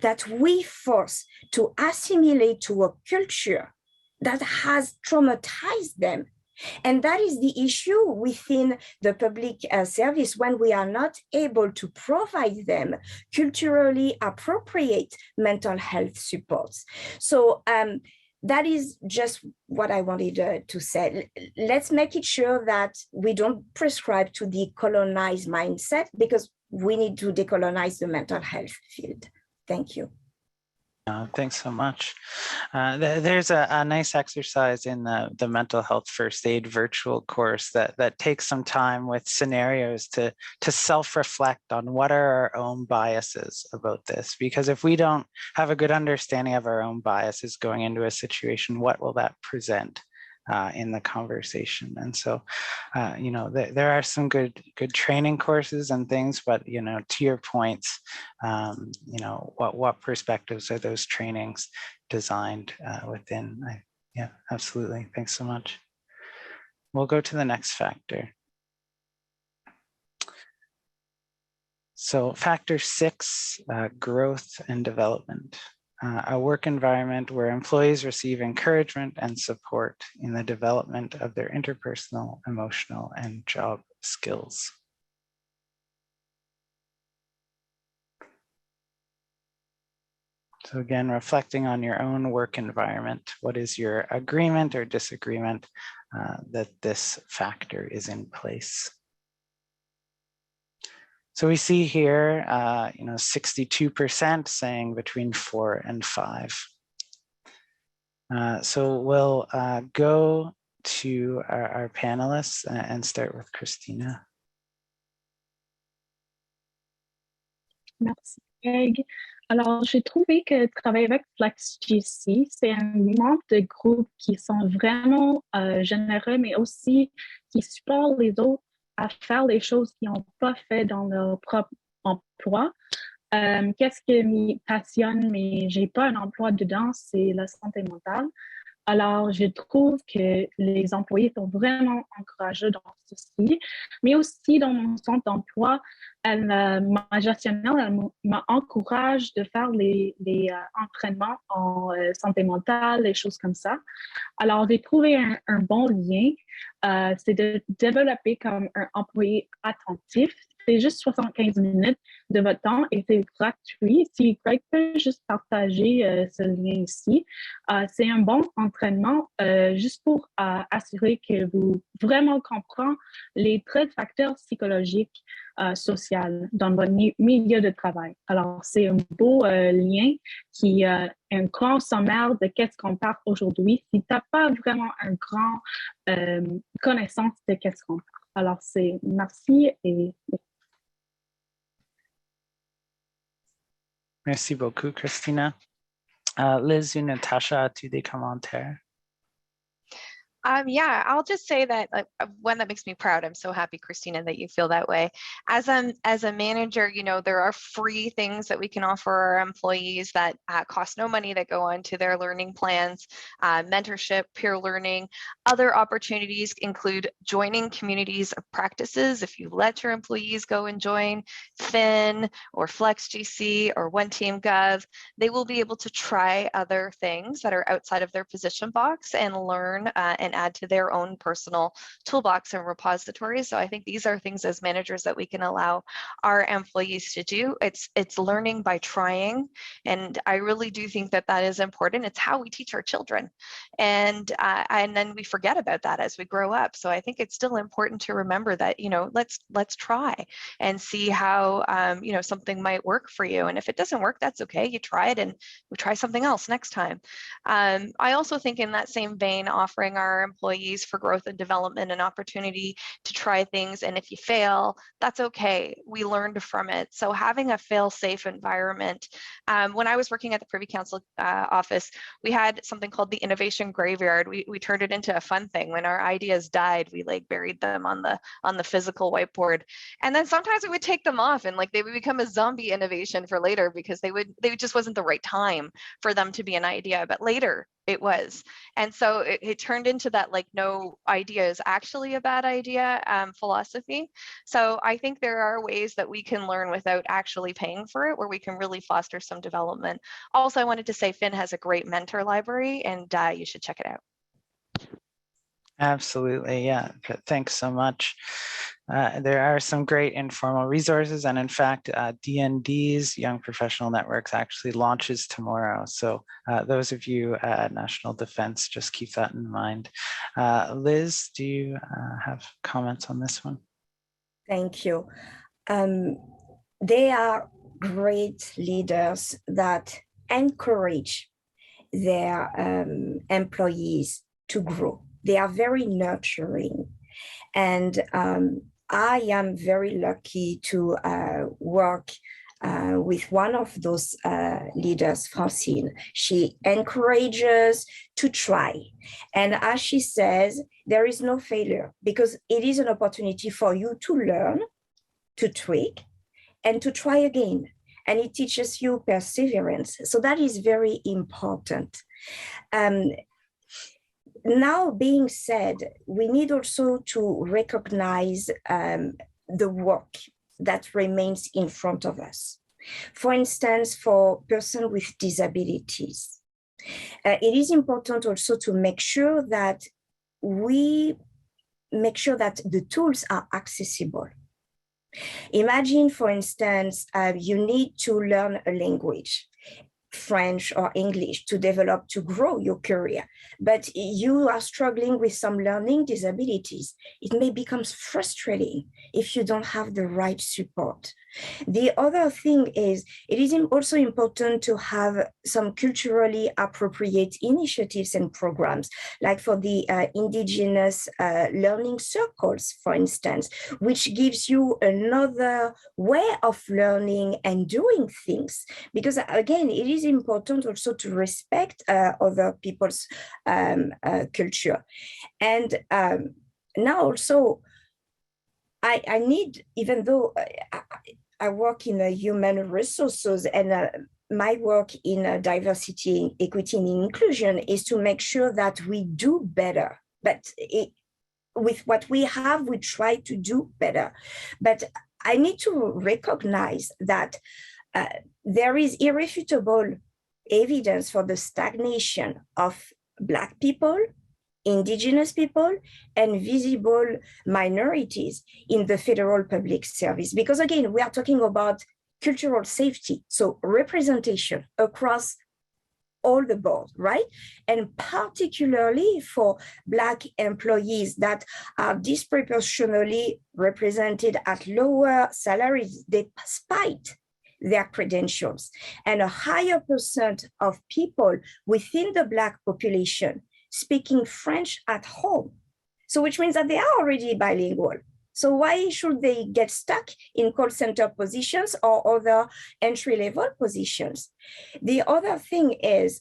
that we force to assimilate to a culture that has traumatized them. And that is the issue within the public service, when we are not able to provide them culturally appropriate mental health supports. So that is just what I wanted to say. Let's make it sure that we don't prescribe to the colonized mindset, because we need to decolonize the mental health field. Thank you. Thanks so much. There's a nice exercise in the mental health first aid virtual course that takes some time with scenarios to self-reflect on what are our own biases about this. Because if we don't have a good understanding of our own biases going into a situation, what will that present in the conversation? And so, there are some good training courses and things, but, to your points, what perspectives are those trainings designed within? Yeah, absolutely. Thanks so much. We'll go to the next factor. So factor 6, growth and development. A work environment where employees receive encouragement and support in the development of their interpersonal, emotional, and job skills. So again, reflecting on your own work environment, what is your agreement or disagreement that this factor is in place? So we see here, 62% saying between 4 and 5. So we'll go to our panelists and start with Christina. Merci, Greg. Alors, j'ai trouvé que travailler avec FlexGC, c'est un membre de groupe qui sont vraiment généreux, mais aussi qui supportent les autres à faire les choses qu'ils n'ont pas fait dans leur propre emploi. Qu'est-ce qui me passionne, mais je n'ai pas un emploi dedans, c'est la santé mentale. Alors, je trouve que les employés sont vraiment encouragés dans ceci, mais aussi dans mon centre d'emploi, ma gestionnaire m'encourage de faire les entraînements en santé mentale, les choses comme ça. Alors, j'ai trouvé un bon lien, c'est de développer comme un employé attentif. C'est juste 75 minutes de votre temps et c'est gratuit. Si Greg peut juste partager ce lien ici, c'est un bon entraînement juste pour assurer que vous vraiment comprenez les 13 facteurs psychologiques sociaux dans votre milieu de travail. Alors, c'est un beau lien qui est un grand sommaire de qu'est-ce qu'on parle aujourd'hui. Si tu n'as pas vraiment un grand connaissance de qu'est-ce qu'on parle. Alors, c'est merci et Merci beaucoup, Christina. Liz ou Natasha, as-tu des commentaires? Yeah, I'll just say that one that makes me proud. I'm so happy, Christina, that you feel that way. As a manager, there are free things that we can offer our employees that cost no money, that go on to their learning plans, mentorship, peer learning. Other opportunities include joining communities of practices. If you let your employees go and join Fin or FlexGC or One Team Gov, they will be able to try other things that are outside of their position box and learn and add to their own personal toolbox and repositories. So I think these are things as managers that we can allow our employees to do. It's learning by trying, and I really do think that that is important. It's how we teach our children, and then we forget about that as we grow up. So I think it's still important to remember that let's try and see how something might work for you. And if it doesn't work, that's okay. You try it, and we try something else next time. I also think in that same vein, offering our employees for growth and development an opportunity to try things, and if you fail, that's okay. We learned from it. So having a fail-safe environment. When I was working at the Privy Council office, we had something called the Innovation Graveyard. We turned it into a fun thing. When our ideas died, we buried them on the physical whiteboard, and then sometimes we would take them off, and they would become a zombie innovation for later because they just wasn't the right time for them to be an idea, but later it was. And so it turned into that no idea is actually a bad idea philosophy. So I think there are ways that we can learn without actually paying for it, where we can really foster some development. Also, I wanted to say Fin has a great mentor library, and you should check it out. Absolutely, yeah. Thanks so much. There are some great informal resources, and in fact, DND's Young Professional Networks actually launches tomorrow. So those of you at National Defense, just keep that in mind. Liz, do you have comments on this one? Thank you. They are great leaders that encourage their employees to grow. They are very nurturing. And I am very lucky to work with one of those leaders, Francine. She encourages to try. And as she says, there is no failure because it is an opportunity for you to learn, to tweak, and to try again. And it teaches you perseverance. So that is very important. Now being said, we need also to recognize the work that remains in front of us. For instance, for persons with disabilities, it is important also to make sure that the tools are accessible. Imagine, for instance, you need to learn a language, French or English, to grow your career, but you are struggling with some learning disabilities. It may become frustrating if you don't have the right support. The other thing is, it is also important to have some culturally appropriate initiatives and programs, like for the indigenous learning circles, for instance, which gives you another way of learning and doing things. Because again, it is important also to respect other people's culture. And now also, I need, even though I work in human resources, and my work in diversity, equity, and inclusion is to make sure that we do better. But with what we have, we try to do better. But I need to recognize that there is irrefutable evidence for the stagnation of Black people, Indigenous people, and visible minorities in the federal public service. Because again, we are talking about cultural safety, so representation across all the board, right? And particularly for Black employees that are disproportionately represented at lower salaries despite their credentials, and a higher percent of people within the Black population speaking French at home. So which means that they are already bilingual. So why should they get stuck in call center positions or other entry-level positions? The other thing is,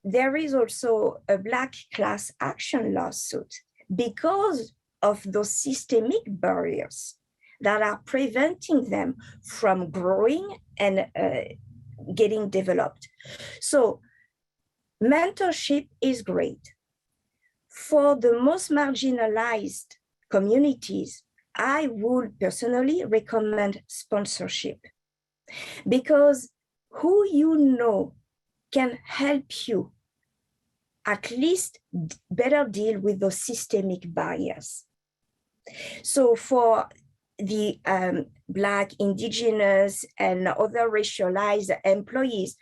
there is also a Black class action lawsuit because of those systemic barriers that are preventing them from growing and getting developed. So mentorship is great. For the most marginalized communities, I would personally recommend sponsorship, because who you know can help you at least better deal with those systemic barriers. So for the Black, Indigenous, and other racialized employees,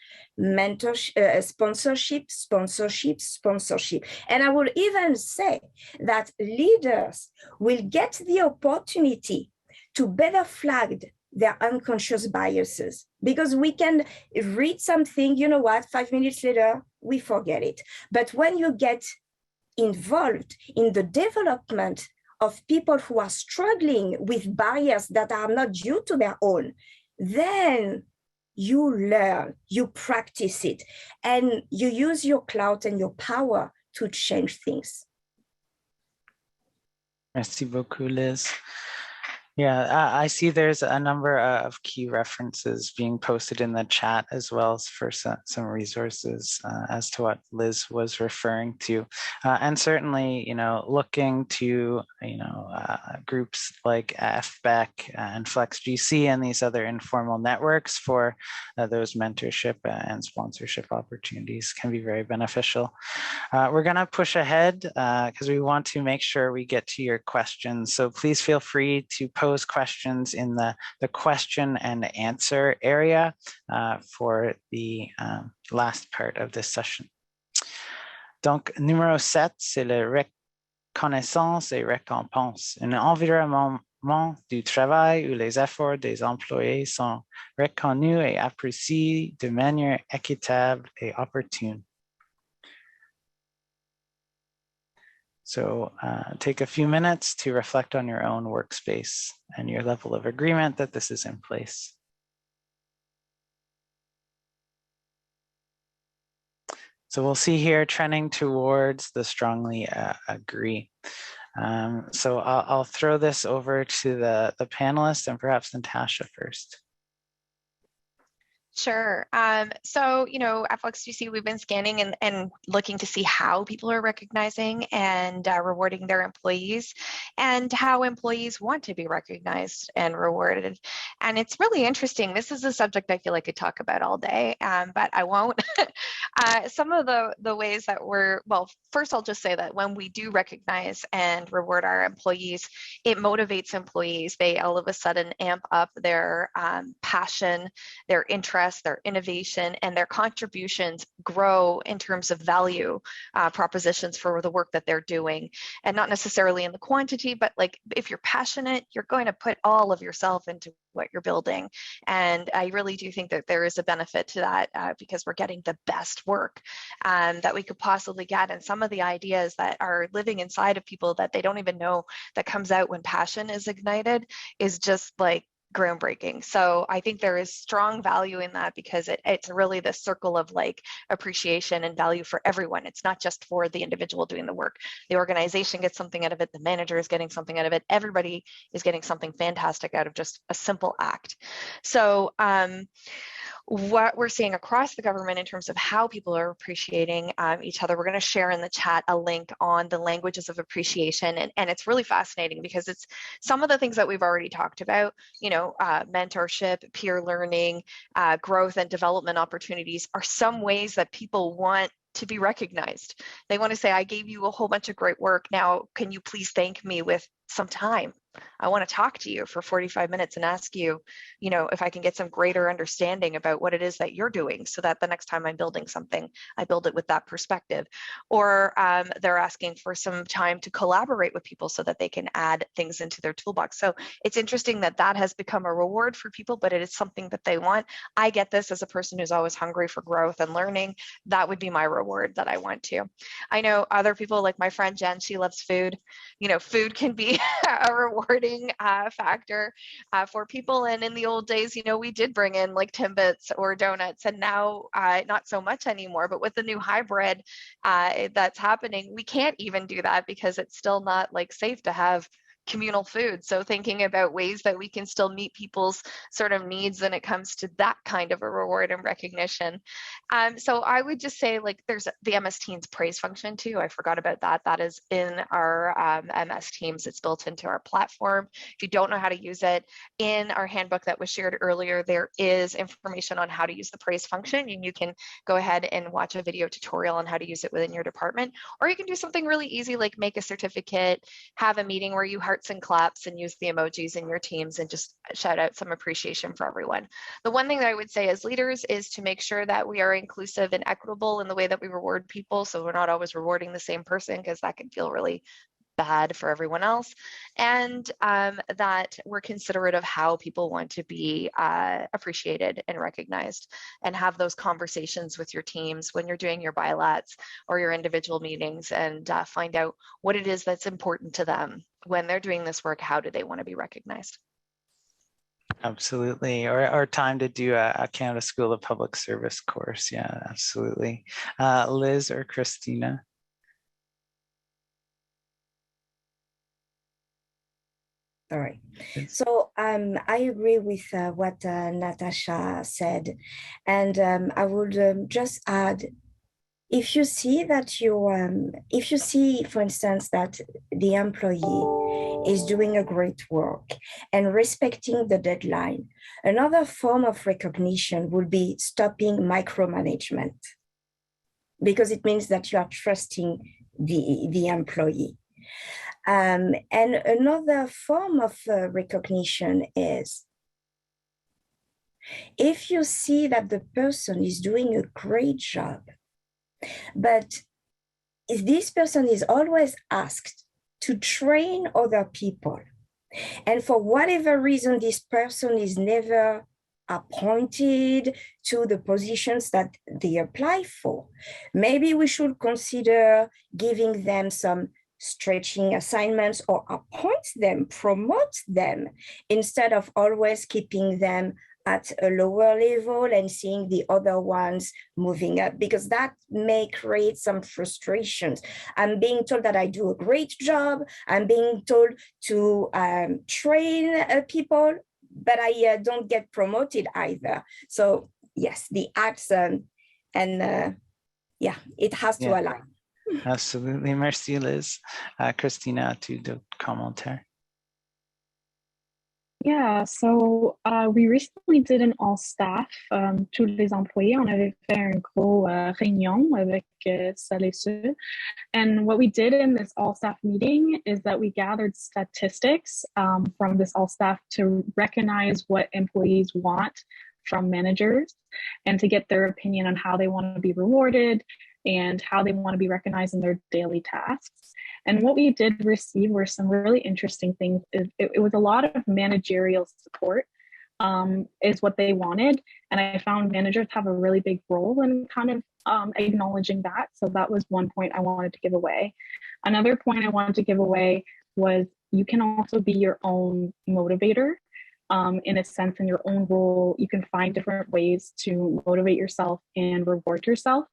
sponsorship. And I will even say that leaders will get the opportunity to better flag their unconscious biases, because we can read something, you know what, 5 minutes later, we forget it. But when you get involved in the development of people who are struggling with barriers that are not due to their own, then you learn, you practice it, and you use your clout and your power to change things. Merci beaucoup, Liz. Yeah, I see there's a number of key references being posted in the chat, as well as for some resources as to what Liz was referring to. And certainly, looking to, groups like FBEC and FlexGC and these other informal networks for those mentorship and sponsorship opportunities can be very beneficial. We're going to push ahead because we want to make sure we get to your questions. So please feel free to post questions in the question and answer area for the last part of this session. Donc, numéro 7, c'est la reconnaissance et récompense. Un environnement du travail où les efforts des employés sont reconnus et appréciés de manière équitable et opportune. So take a few minutes to reflect on your own workspace and your level of agreement that this is in place. So we'll see here trending towards the strongly agree. So I'll throw this over to the panelists, and perhaps Natasha first. Sure. So, at FlexGC, we've been scanning and looking to see how people are recognizing and rewarding their employees and how employees want to be recognized and rewarded. And it's really interesting. This is a subject I feel like I could talk about all day, but I won't. Some of the ways that well, first I'll just say that when we do recognize and reward our employees, it motivates employees. They all of a sudden amp up their passion, their interest, their innovation, and their contributions grow in terms of value propositions for the work that they're doing. And not necessarily in the quantity, but like if you're passionate, you're going to put all of yourself into what you're building. And I really do think that there is a benefit to that because we're getting the best work that we could possibly get. And some of the ideas that are living inside of people that they don't even know that comes out when passion is ignited is just like groundbreaking. So I think there is strong value in that because it's really the circle of like appreciation and value for everyone. It's not just for the individual doing the work. The organization gets something out of it. The manager is getting something out of it. Everybody is getting something fantastic out of just a simple act. So what we're seeing across the government in terms of how people are appreciating each other. We're going to share in the chat a link on the languages of appreciation. And it's really fascinating because it's some of the things that we've already talked about, mentorship, peer learning, growth and development opportunities are some ways that people want to be recognized. They want to say, I gave you a whole bunch of great work. Now, can you please thank me with some time? I want to talk to you for 45 minutes and ask you, if I can get some greater understanding about what it is that you're doing so that the next time I'm building something, I build it with that perspective. Or they're asking for some time to collaborate with people so that they can add things into their toolbox. So it's interesting that that has become a reward for people, but it is something that they want. I get this as a person who's always hungry for growth and learning. That would be my reward that I want to. I know other people like my friend Jen, she loves food. Food can be a rewarding factor for people. And in the old days, we did bring in like Timbits or donuts, and now not so much anymore. But with the new hybrid that's happening, we can't even do that because it's still not like safe to have communal food. So thinking about ways that we can still meet people's sort of needs when it comes to that kind of a reward and recognition. So I would just say like there's the MS Teams praise function too. I forgot about that. That is in our MS Teams. It's built into our platform. If you don't know how to use it, in our handbook that was shared earlier, there is information on how to use the praise function, and you can go ahead and watch a video tutorial on how to use it within your department. Or you can do something really easy like make a certificate, have a meeting where you hearts and claps and use the emojis in your teams and just shout out some appreciation for everyone. The one thing that I would say as leaders is to make sure that we are inclusive and equitable in the way that we reward people. So we're not always rewarding the same person because that can feel really bad for everyone else, and that we're considerate of how people want to be appreciated and recognized, and have those conversations with your teams when you're doing your bilats or your individual meetings, and find out what it is that's important to them when they're doing this work. How do they want to be recognized? Absolutely. Or time to do a Canada School of Public Service course. Yeah, absolutely. Liz or Christina? All right. So I agree with what Natasha said. And I would just add, if you see that if you see, for instance, that the employee is doing a great work and respecting the deadline, another form of recognition would be stopping micromanagement, because it means that you are trusting the employee. And another form of recognition is if you see that the person is doing a great job, but if this person is always asked to train other people, and for whatever reason, this person is never appointed to the positions that they apply for, maybe we should consider giving them some stretching assignments or appoint them, promote them, instead of always keeping them at a lower level and seeing the other ones moving up, because that may create some frustrations. I'm being told that I do a great job. I'm being told to train people, but I don't get promoted either. So yes, the acts and yeah, it has to align. Absolutely. Merci, Liz. Christina, as-tu d'autres commentaires? Yeah, so we recently did an all-staff, tous les employés, on avait fait un gros réunion avec celles et ceux. And what we did in this all-staff meeting is that we gathered statistics from this all-staff to recognize what employees want from managers and to get their opinion on how they want to be rewarded and how they want to be recognized in their daily tasks. And what we did receive were some really interesting things. It was a lot of managerial support is what they wanted. And I found managers have a really big role in kind of acknowledging that. So that was one point I wanted to give away. Another point I wanted to give away was you can also be your own motivator. In a sense, in your own role, you can find different ways to motivate yourself and reward yourself.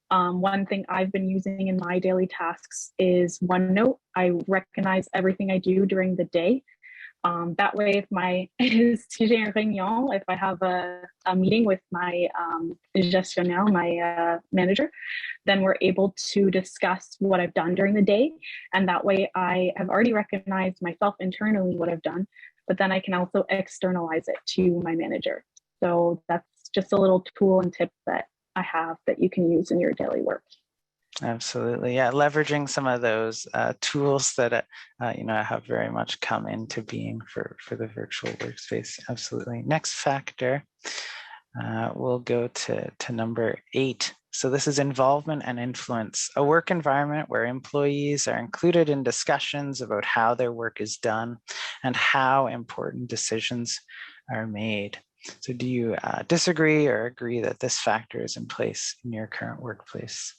One thing I've been using in my daily tasks is OneNote. I recognize everything I do during the day. That way, if si j'ai un réunion, if I have a meeting with my gestionnaire, my manager, then we're able to discuss what I've done during the day. And that way I have already recognized myself internally what I've done, but then I can also externalize it to my manager. So that's just a little tool and tip that I have that you can use in your daily work. Absolutely. Yeah, leveraging some of those tools that have very much come into being for the virtual workspace. Absolutely. Next factor, we'll go to number 8. So this is involvement and influence. A work environment where employees are included in discussions about how their work is done and how important decisions are made. So do you disagree or agree that this factor is in place in your current workplace?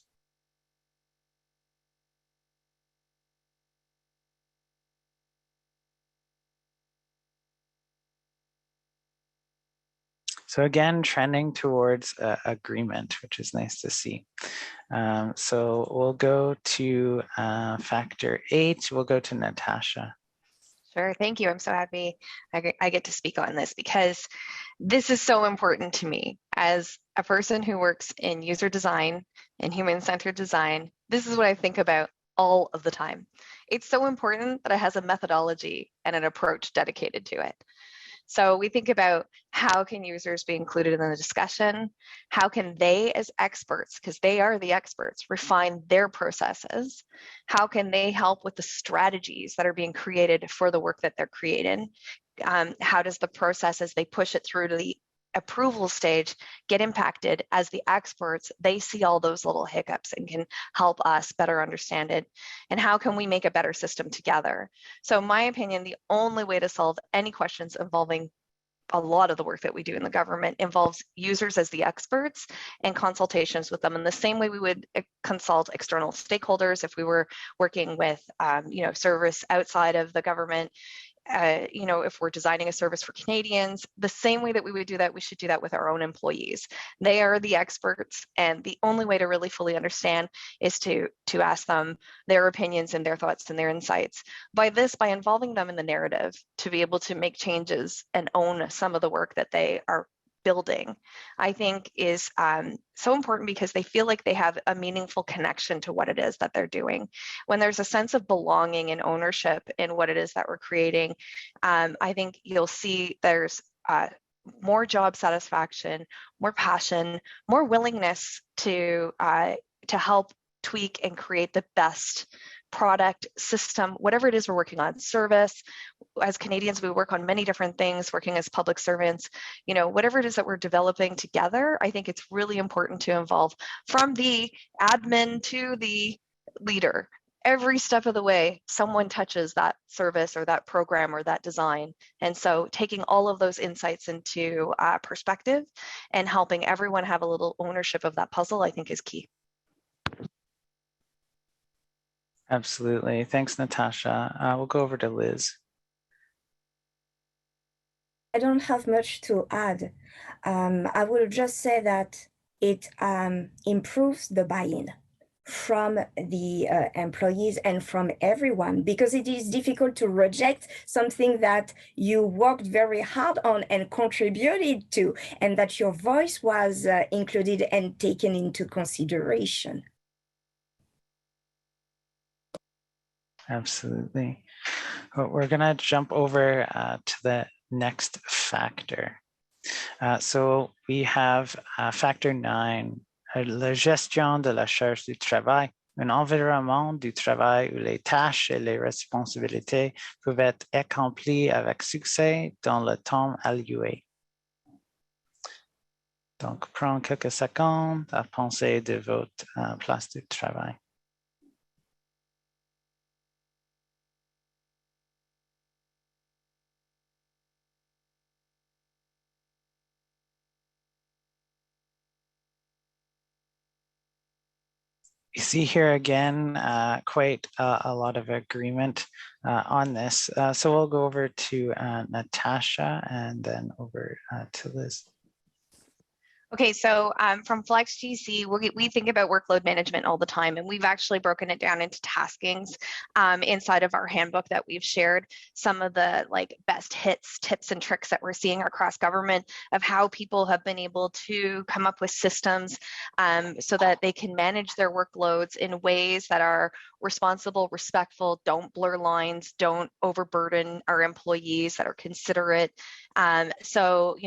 So again, trending towards agreement, which is nice to see. So we'll go to factor 8. We'll go to Natasha. Sure, thank you. I'm so happy I get to speak on this because this is so important to me. As a person who works in user design and human-centered design, this is what I think about all of the time. It's so important that it has a methodology and an approach dedicated to it. So we think about how can users be included in the discussion? How can they as experts, because they are the experts, refine their processes? How can they help with the strategies that are being created for the work that they're creating? How does the process as they push it through to the approval stage get impacted as the experts? They see all those little hiccups and can help us better understand it. And how can we make a better system together? So in my opinion, the only way to solve any questions involving a lot of the work that we do in the government involves users as the experts and consultations with them in the same way we would consult external stakeholders if we were working with service outside of the government. If we're designing a service for Canadians, the same way that we would do that, we should do that with our own employees. They are the experts, and the only way to really fully understand is to ask them their opinions and their thoughts and their insights. By involving them in the narrative, to be able to make changes and own some of the work that they are building, I think is so important because they feel like they have a meaningful connection to what it is that they're doing. When there's a sense of belonging and ownership in what it is that we're creating, I think you'll see there's more job satisfaction, more passion, more willingness to help tweak and create the best product, system, whatever it is we're working on, service. As Canadians, we work on many different things, working as public servants, whatever it is that we're developing together. I think it's really important to involve from the admin to the leader. Every step of the way, someone touches that service or that program or that design. And so taking all of those insights into perspective and helping everyone have a little ownership of that puzzle, I think is key. Absolutely. Thanks, Natasha. We'll go over to Liz. I don't have much to add. I will just say that it improves the buy-in. from the employees and from everyone, because it is difficult to reject something that you worked very hard on and contributed to, and that your voice was included and taken into consideration. Absolutely. Well, we're going to jump over to the next factor. So we have factor 9, la gestion de la charge du travail, un environnement du travail où les tâches et les responsabilités peuvent être accomplies avec succès dans le temps alloué. Donc, prends quelques secondes à penser de votre place de travail. You see here again, quite a lot of agreement on this. So we'll go over to Natasha and then over to Liz. Okay, so from Flex GC, we think about workload management all the time, and we've actually broken it down into taskings inside of our handbook that we've shared some of the best hits, tips, and tricks that we're seeing across government of how people have been able to come up with systems so that they can manage their workloads in ways that are responsible, respectful, don't blur lines, don't overburden our employees, that are considerate. So,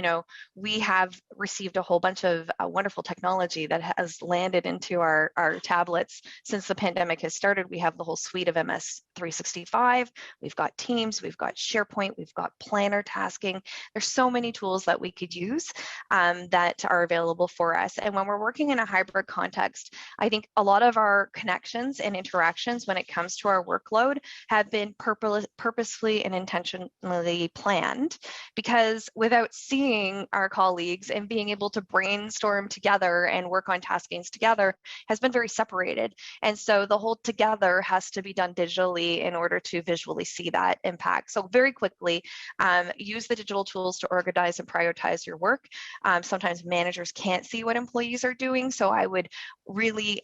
we have received a whole bunch of wonderful technology that has landed into our tablets since the pandemic has started. We have the whole suite of MS 365. We've got Teams, we've got SharePoint, we've got planner tasking. There's so many tools that we could use that are available for us. And when we're working in a hybrid context, I think a lot of our connections and interactions when it comes to our workload have been purposefully and intentionally planned, because without seeing our colleagues and being able to brainstorm together and work on taskings together has been very separated. And so the whole together has to be done digitally in order to visually see that impact. So very quickly, use the digital tools to organize and prioritize your work. Sometimes managers can't see what employees are doing. So I would really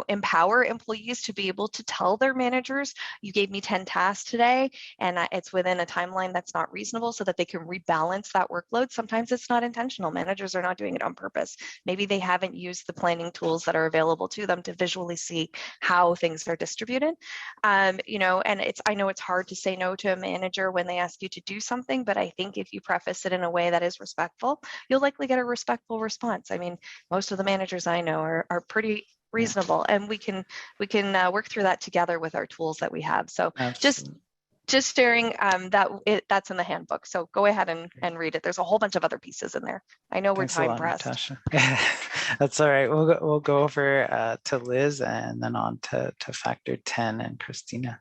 empower employees to be able to tell their managers, you gave me 10 tasks today, and it's within a timeline that's not reasonable, so that they can rebalance that workload. Sometimes it's not intentional. Managers are not doing it on purpose. Maybe they haven't used the planning tools that are available to them to visually see how things are distributed. And I know it's hard to say no to a manager when they ask you to do something, but I think if you preface it in a way that is respectful, you'll likely get a respectful response. I mean, most of the managers I know are pretty reasonable, and we can work through that together with our tools that we have. So just sharing that's in the handbook. So go ahead and read it. There's a whole bunch of other pieces in there. I know we're time pressed. Natasha. That's all right. We'll go over to Liz and then on to factor 10 and Christina.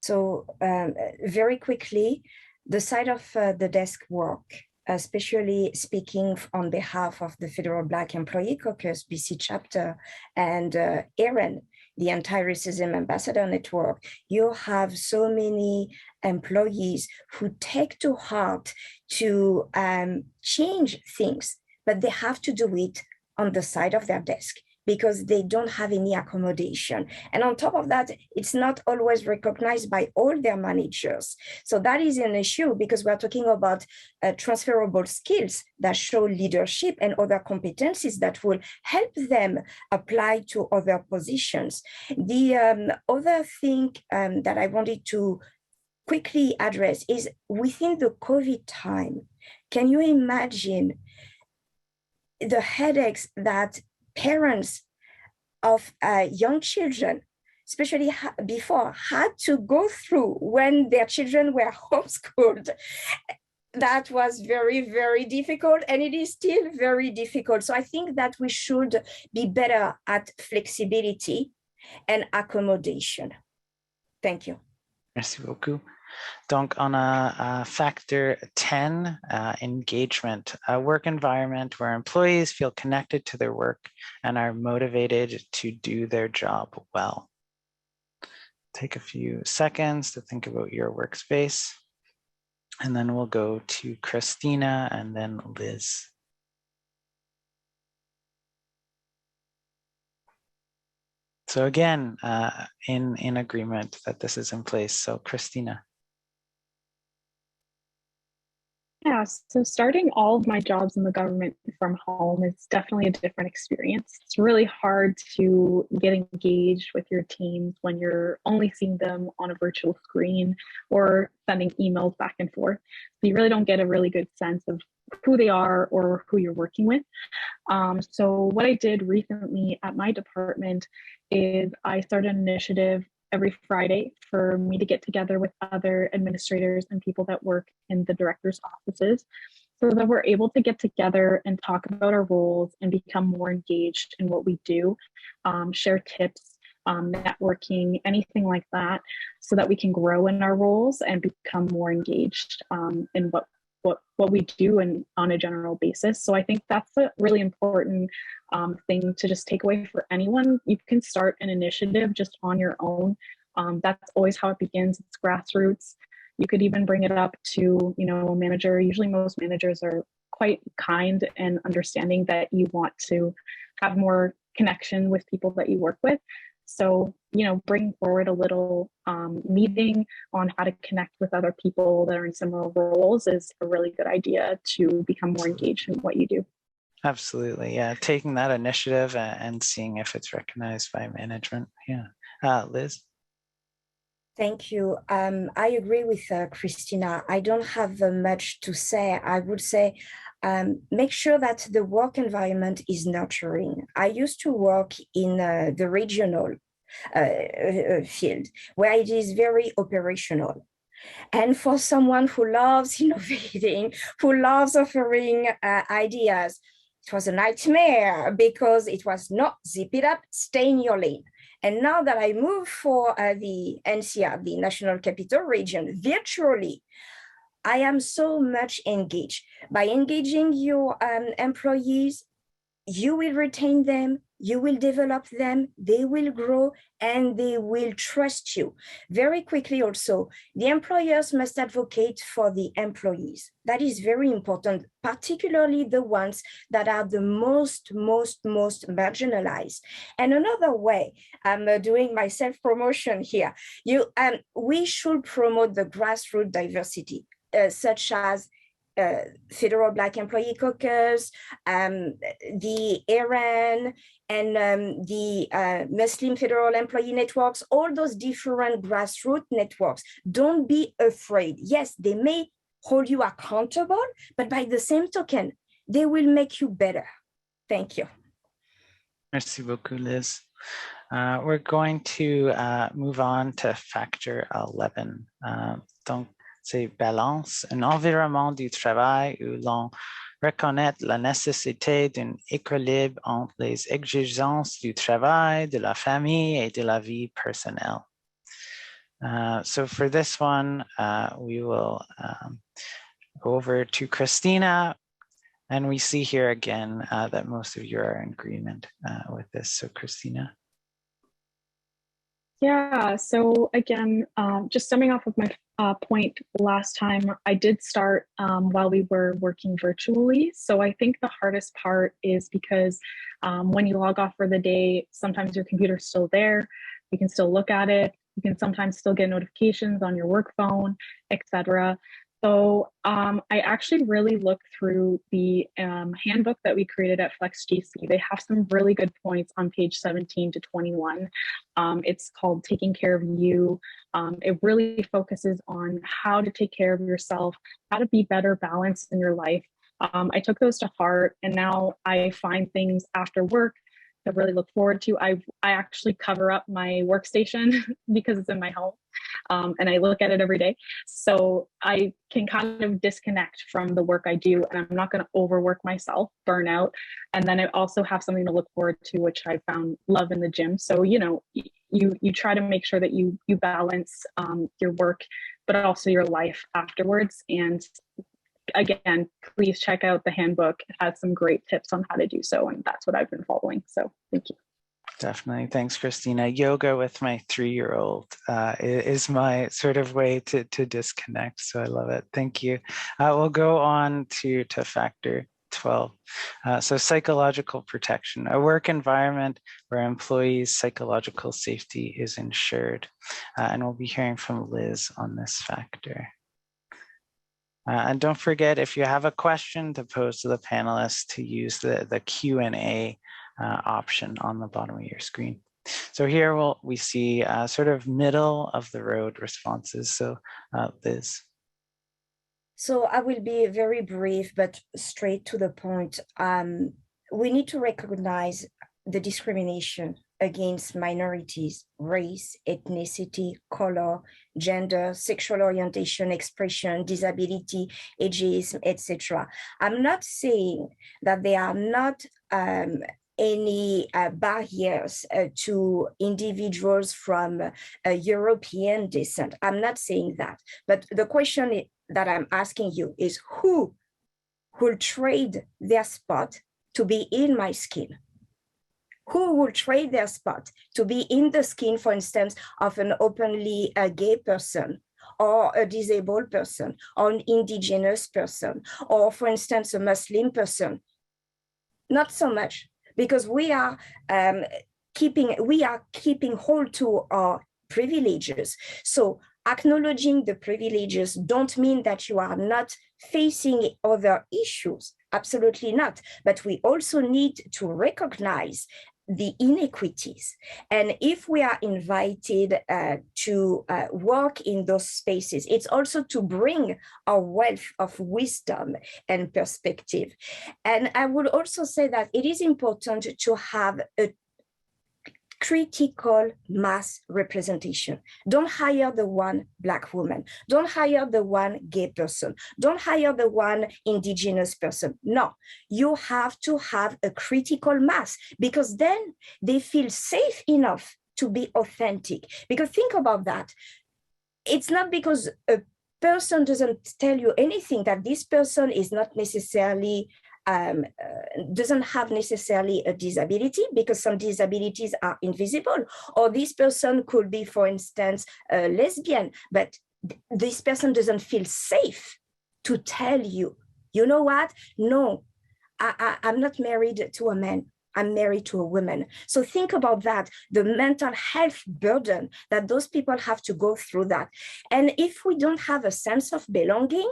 So very quickly, the side of the desk work, especially speaking on behalf of the Federal Black Employee Caucus, BC chapter, and Erin, the Anti-Racism Ambassador Network, you have so many employees who take to heart to change things, but they have to do it on the side of their desk, because they don't have any accommodation. And on top of that, it's not always recognized by all their managers. So that is an issue, because we're talking about transferable skills that show leadership and other competencies that will help them apply to other positions. The other thing that I wanted to quickly address is within the COVID time, can you imagine the headaches that parents of young children, especially before, had to go through when their children were homeschooled? That was very, very difficult, and it is still very difficult. So I think that we should be better at flexibility and accommodation. Thank you. Merci beaucoup. Donc, on a factor 10, engagement, a work environment where employees feel connected to their work and are motivated to do their job well. Take a few seconds to think about your workspace, and then we'll go to Christina and then Liz. So again, in agreement that this is in place. So Christina. Yeah, so starting all of my jobs in the government from home is definitely a different experience. It's really hard to get engaged with your teams when you're only seeing them on a virtual screen or sending emails back and forth. So you really don't get a really good sense of who they are or who you're working with. So what I did recently at my department is I started an initiative every Friday for me to get together with other administrators and people that work in the director's offices so that we're able to get together and talk about our roles and become more engaged in what we do, share tips, networking, anything like that, so that we can grow in our roles and become more engaged in what we do and on a general basis. So I think that's a really important thing to just take away for anyone. You can start an initiative just on your own. That's always how it begins. It's grassroots. You could even bring it up to, a manager. Usually most managers are quite kind and understanding that you want to have more connection with people that you work with. So, bring forward a little meeting on how to connect with other people that are in similar roles is a really good idea to become more engaged in what you do. Absolutely. Yeah. Taking that initiative and seeing if it's recognized by management. Yeah. Liz? Thank you. I agree with Christina. I don't have much to say. I would say make sure that the work environment is nurturing. I used to work in the regional field where it is very operational. And for someone who loves innovating, who loves offering ideas, it was a nightmare because it was not zip it up, stay in your lane. And now that I moved for the NCR, the National Capital Region, virtually, I am so much engaged. By engaging your employees, you will retain them, you will develop them, they will grow, and they will trust you. Very quickly also, the employers must advocate for the employees. That is very important, particularly the ones that are the most marginalized. And another way, I'm doing my self-promotion here, we should promote the grassroots diversity, such as Federal Black Employee Caucus, the ARN, and the Muslim Federal Employee Networks, all those different grassroots networks. Don't be afraid. Yes, they may hold you accountable, but by the same token, they will make you better. Thank you. Merci beaucoup, Liz. We're going to move on to factor 11. Donc, c'est balance, un environnement du travail où l'on reconnaît la nécessité d'un équilibre entre les exigences du travail, de la famille et de la vie personnelle. So for this one, we will go over to Christina, and we see here again that most of you are in agreement with this. So Christina. Yeah, so again, just summing off of my point last time, I did start while we were working virtually. So I think the hardest part is because when you log off for the day, sometimes your computer's still there. You can still look at it. You can sometimes still get notifications on your work phone, etc. So I actually really looked through the handbook that we created at FlexGC. They have some really good points on page 17 to 21. It's called Taking Care of You. It really focuses on how to take care of yourself, how to be better balanced in your life. I took those to heart, and now I find things after work to really look forward to. I actually cover up my workstation because it's in my home, and I look at it every day. So I can kind of disconnect from the work I do, and I'm not going to overwork myself, burn out. And then I also have something to look forward to, which I found love in the gym. So, you try to make sure that you balance your work, but also your life afterwards. And again, please check out the handbook. It has some great tips on how to do so, and that's what I've been following. So thank you. Definitely. Thanks, Christina. Yoga with my 3-year-old is my sort of way to disconnect. So I love it. Thank you. We'll go on to factor 12. So psychological protection, a work environment where employees' psychological safety is ensured. And we'll be hearing from Liz on this factor. And don't forget, if you have a question to pose to the panelists, to use the Q&A option on the bottom of your screen. So here we see sort of middle of the road responses. So Liz. So I will be very brief, but straight to the point. We need to recognize the discrimination against minorities, race, ethnicity, color, gender, sexual orientation, expression, disability, ageism, etc. I'm not saying that there are not any barriers to individuals from European descent. I'm not saying that. But the question that I'm asking you is, who will trade their spot to be in my skin? Who will trade their spot to be in the skin, for instance, of an openly gay person, or a disabled person, or an indigenous person, or, for instance, a Muslim person? Not so much, because we are keeping hold to our privileges. So acknowledging the privileges don't mean that you are not facing other issues. Absolutely not. But we also need to recognize the inequities. And if we are invited to work in those spaces, it's also to bring a wealth of wisdom and perspective. And I would also say that it is important to have a critical mass representation. Don't hire the one Black woman. Don't hire the one gay person. Don't hire the one indigenous person. No, you have to have a critical mass, because then they feel safe enough to be authentic. Because think about that. It's not because a person doesn't tell you anything that this person is not necessarily doesn't have necessarily a disability, because some disabilities are invisible, or this person could be, for instance, a lesbian, but this person doesn't feel safe to tell you, you know what? No, I'm not married to a man. I'm married to a woman. So think about that, the mental health burden that those people have to go through that. And if we don't have a sense of belonging,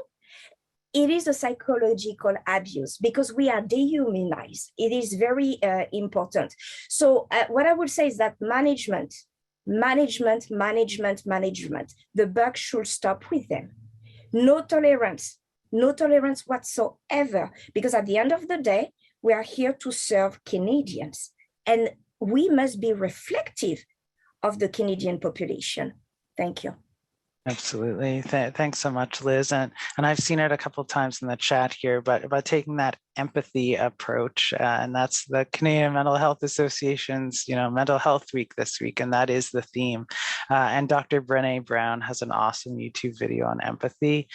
it is a psychological abuse, because we are dehumanized. It is very important. So what I would say is that management, the buck should stop with them. No tolerance whatsoever, because at the end of the day, we are here to serve Canadians, and we must be reflective of the Canadian population. Thank you. Absolutely. Thanks so much, Liz. And I've seen it a couple of times in the chat here, but about taking that empathy approach, and that's the Canadian Mental Health Association's, Mental Health Week this week, and that is the theme. And Dr. Brené Brown has an awesome YouTube video on empathy,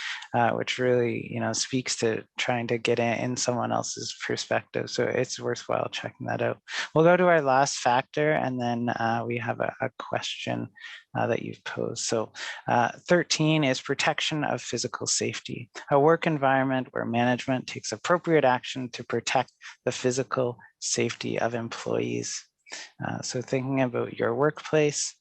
which really, speaks to trying to get in someone else's perspective. So it's worthwhile checking that out. We'll go to our last factor, and then we have a question that you've posed. So 13 is protection of physical safety, a work environment where management takes appropriate action to protect the physical safety of employees. So thinking about your workplace.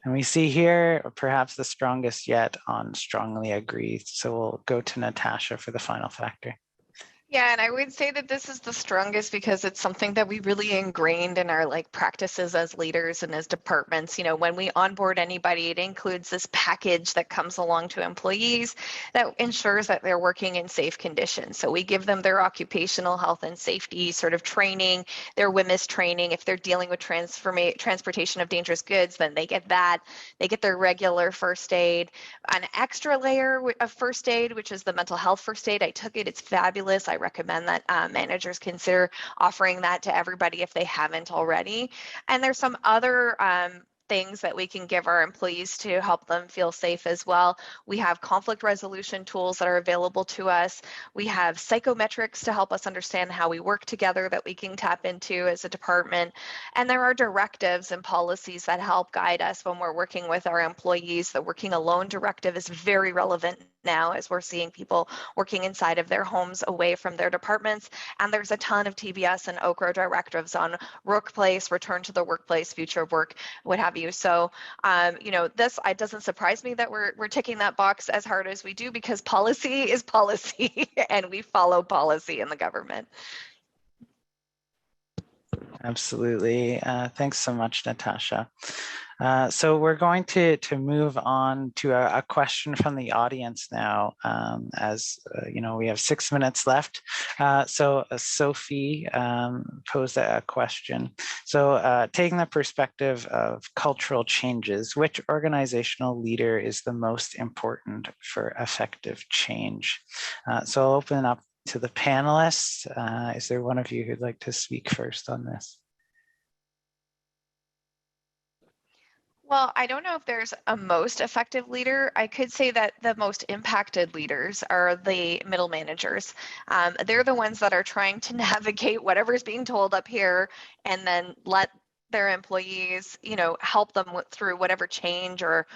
And we see here, perhaps the strongest yet on strongly agree. So we'll go to Natasha for the final factor. Yeah, and I would say that this is the strongest because it's something that we really ingrained in our practices as leaders and as departments. When we onboard anybody, it includes this package that comes along to employees that ensures that they're working in safe conditions. So we give them their occupational health and safety sort of training, their WMIS training. If they're dealing with transportation of dangerous goods, then they get that. They get their regular first aid. An extra layer of first aid, which is the mental health first aid. I took it. It's fabulous. I recommend that managers consider offering that to everybody if they haven't already. And there's some other things that we can give our employees to help them feel safe as well. We have conflict resolution tools that are available to us. We have psychometrics to help us understand how we work together that we can tap into as a department. And there are directives and policies that help guide us when we're working with our employees. The working alone directive is very relevant now, as we're seeing people working inside of their homes away from their departments. And there's a ton of TBS and OCRA directives on workplace, return to the workplace, future of work, what have you. So, this, it doesn't surprise me that we're ticking that box as hard as we do, because policy is policy and we follow policy in the government. Absolutely. Thanks so much, Natasha. So we're going to move on to a question from the audience now, as we have 6 minutes left. So Sophie posed a question. So taking the perspective of cultural changes, which organizational leader is the most important for effective change? So I'll open it up to the panelists. Is there one of you who'd like to speak first on this? Well, I don't know if there's a most effective leader. I could say that the most impacted leaders are the middle managers. They're the ones that are trying to navigate whatever's being told up here and then let their employees, help them through whatever change or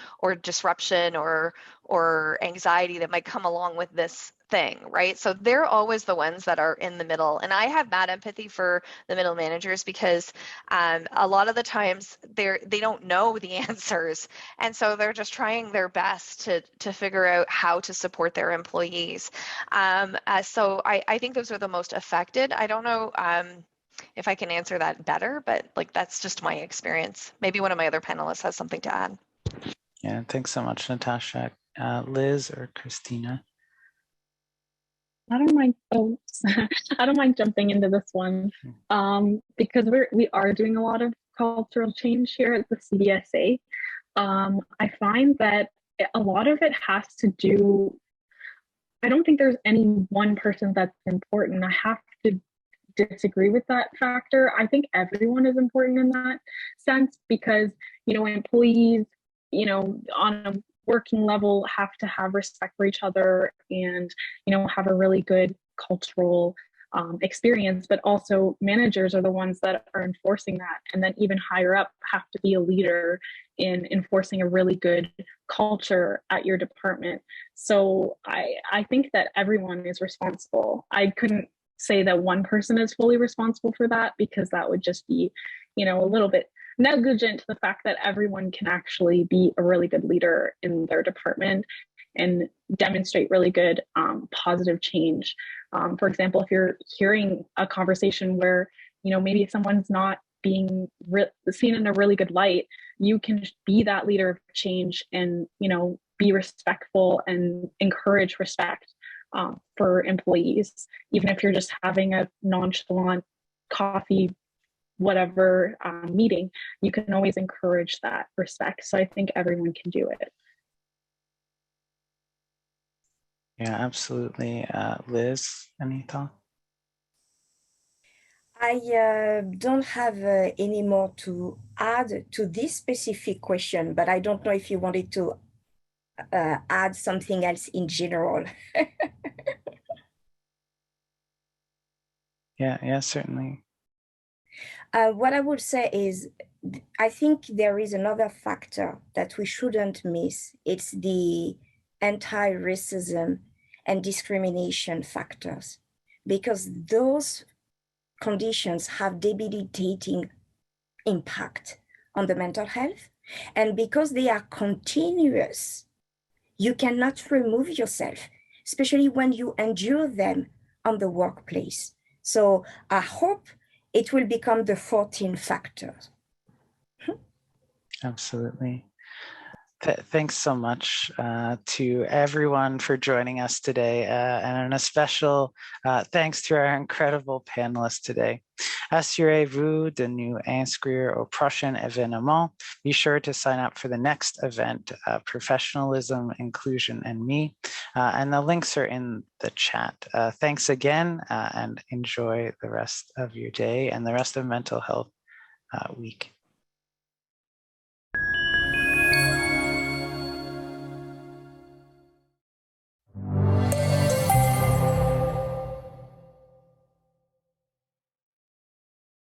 disruption or anxiety that might come along with this thing, right? So they're always the ones that are in the middle. And I have mad empathy for the middle managers, because a lot of the times they don't know the answers. And so they're just trying their best to figure out how to support their employees. So I think those are the most affected. I don't know if I can answer that better, but that's just my experience. Maybe one of my other panelists has something to add. Yeah, thanks so much, Natasha. Liz or Christina? I don't mind. Oh, I don't mind jumping into this one, because we are doing a lot of cultural change here at the CDSA. I find that a lot of it has to do. I don't think there's any one person that's important. I have to disagree with that factor. I think everyone is important in that sense, because employees, on a working level, have to have respect for each other and have a really good cultural experience, but also managers are the ones that are enforcing that, and then even higher up have to be a leader in enforcing a really good culture at your department. So I think that everyone is responsible. I couldn't say that one person is fully responsible for that, because that would just be a little bit negligent to the fact that everyone can actually be a really good leader in their department and demonstrate really good positive change. For example, if you're hearing a conversation where maybe someone's not being seen in a really good light, you can be that leader of change and be respectful and encourage respect for employees, even if you're just having a nonchalant coffee whatever meeting. You can always encourage that respect. So I think everyone can do it. Yeah, absolutely. Liz, any thought? I don't have any more to add to this specific question, but I don't know if you wanted to add something else in general. Yeah, certainly. What I would say is, I think there is another factor that we shouldn't miss. It's the anti-racism and discrimination factors, because those conditions have debilitating impact on the mental health. And because they are continuous, you cannot remove yourself, especially when you endure them on the workplace. So I hope it will become the 14 factors. Absolutely. Thanks so much to everyone for joining us today, and a special thanks to our incredible panelists today. Assurez-vous de nous inscrire au prochain événement. Be sure to sign up for the next event, Professionalism, Inclusion, and Me, and the links are in the chat. Thanks again, and enjoy the rest of your day and the rest of Mental Health Week.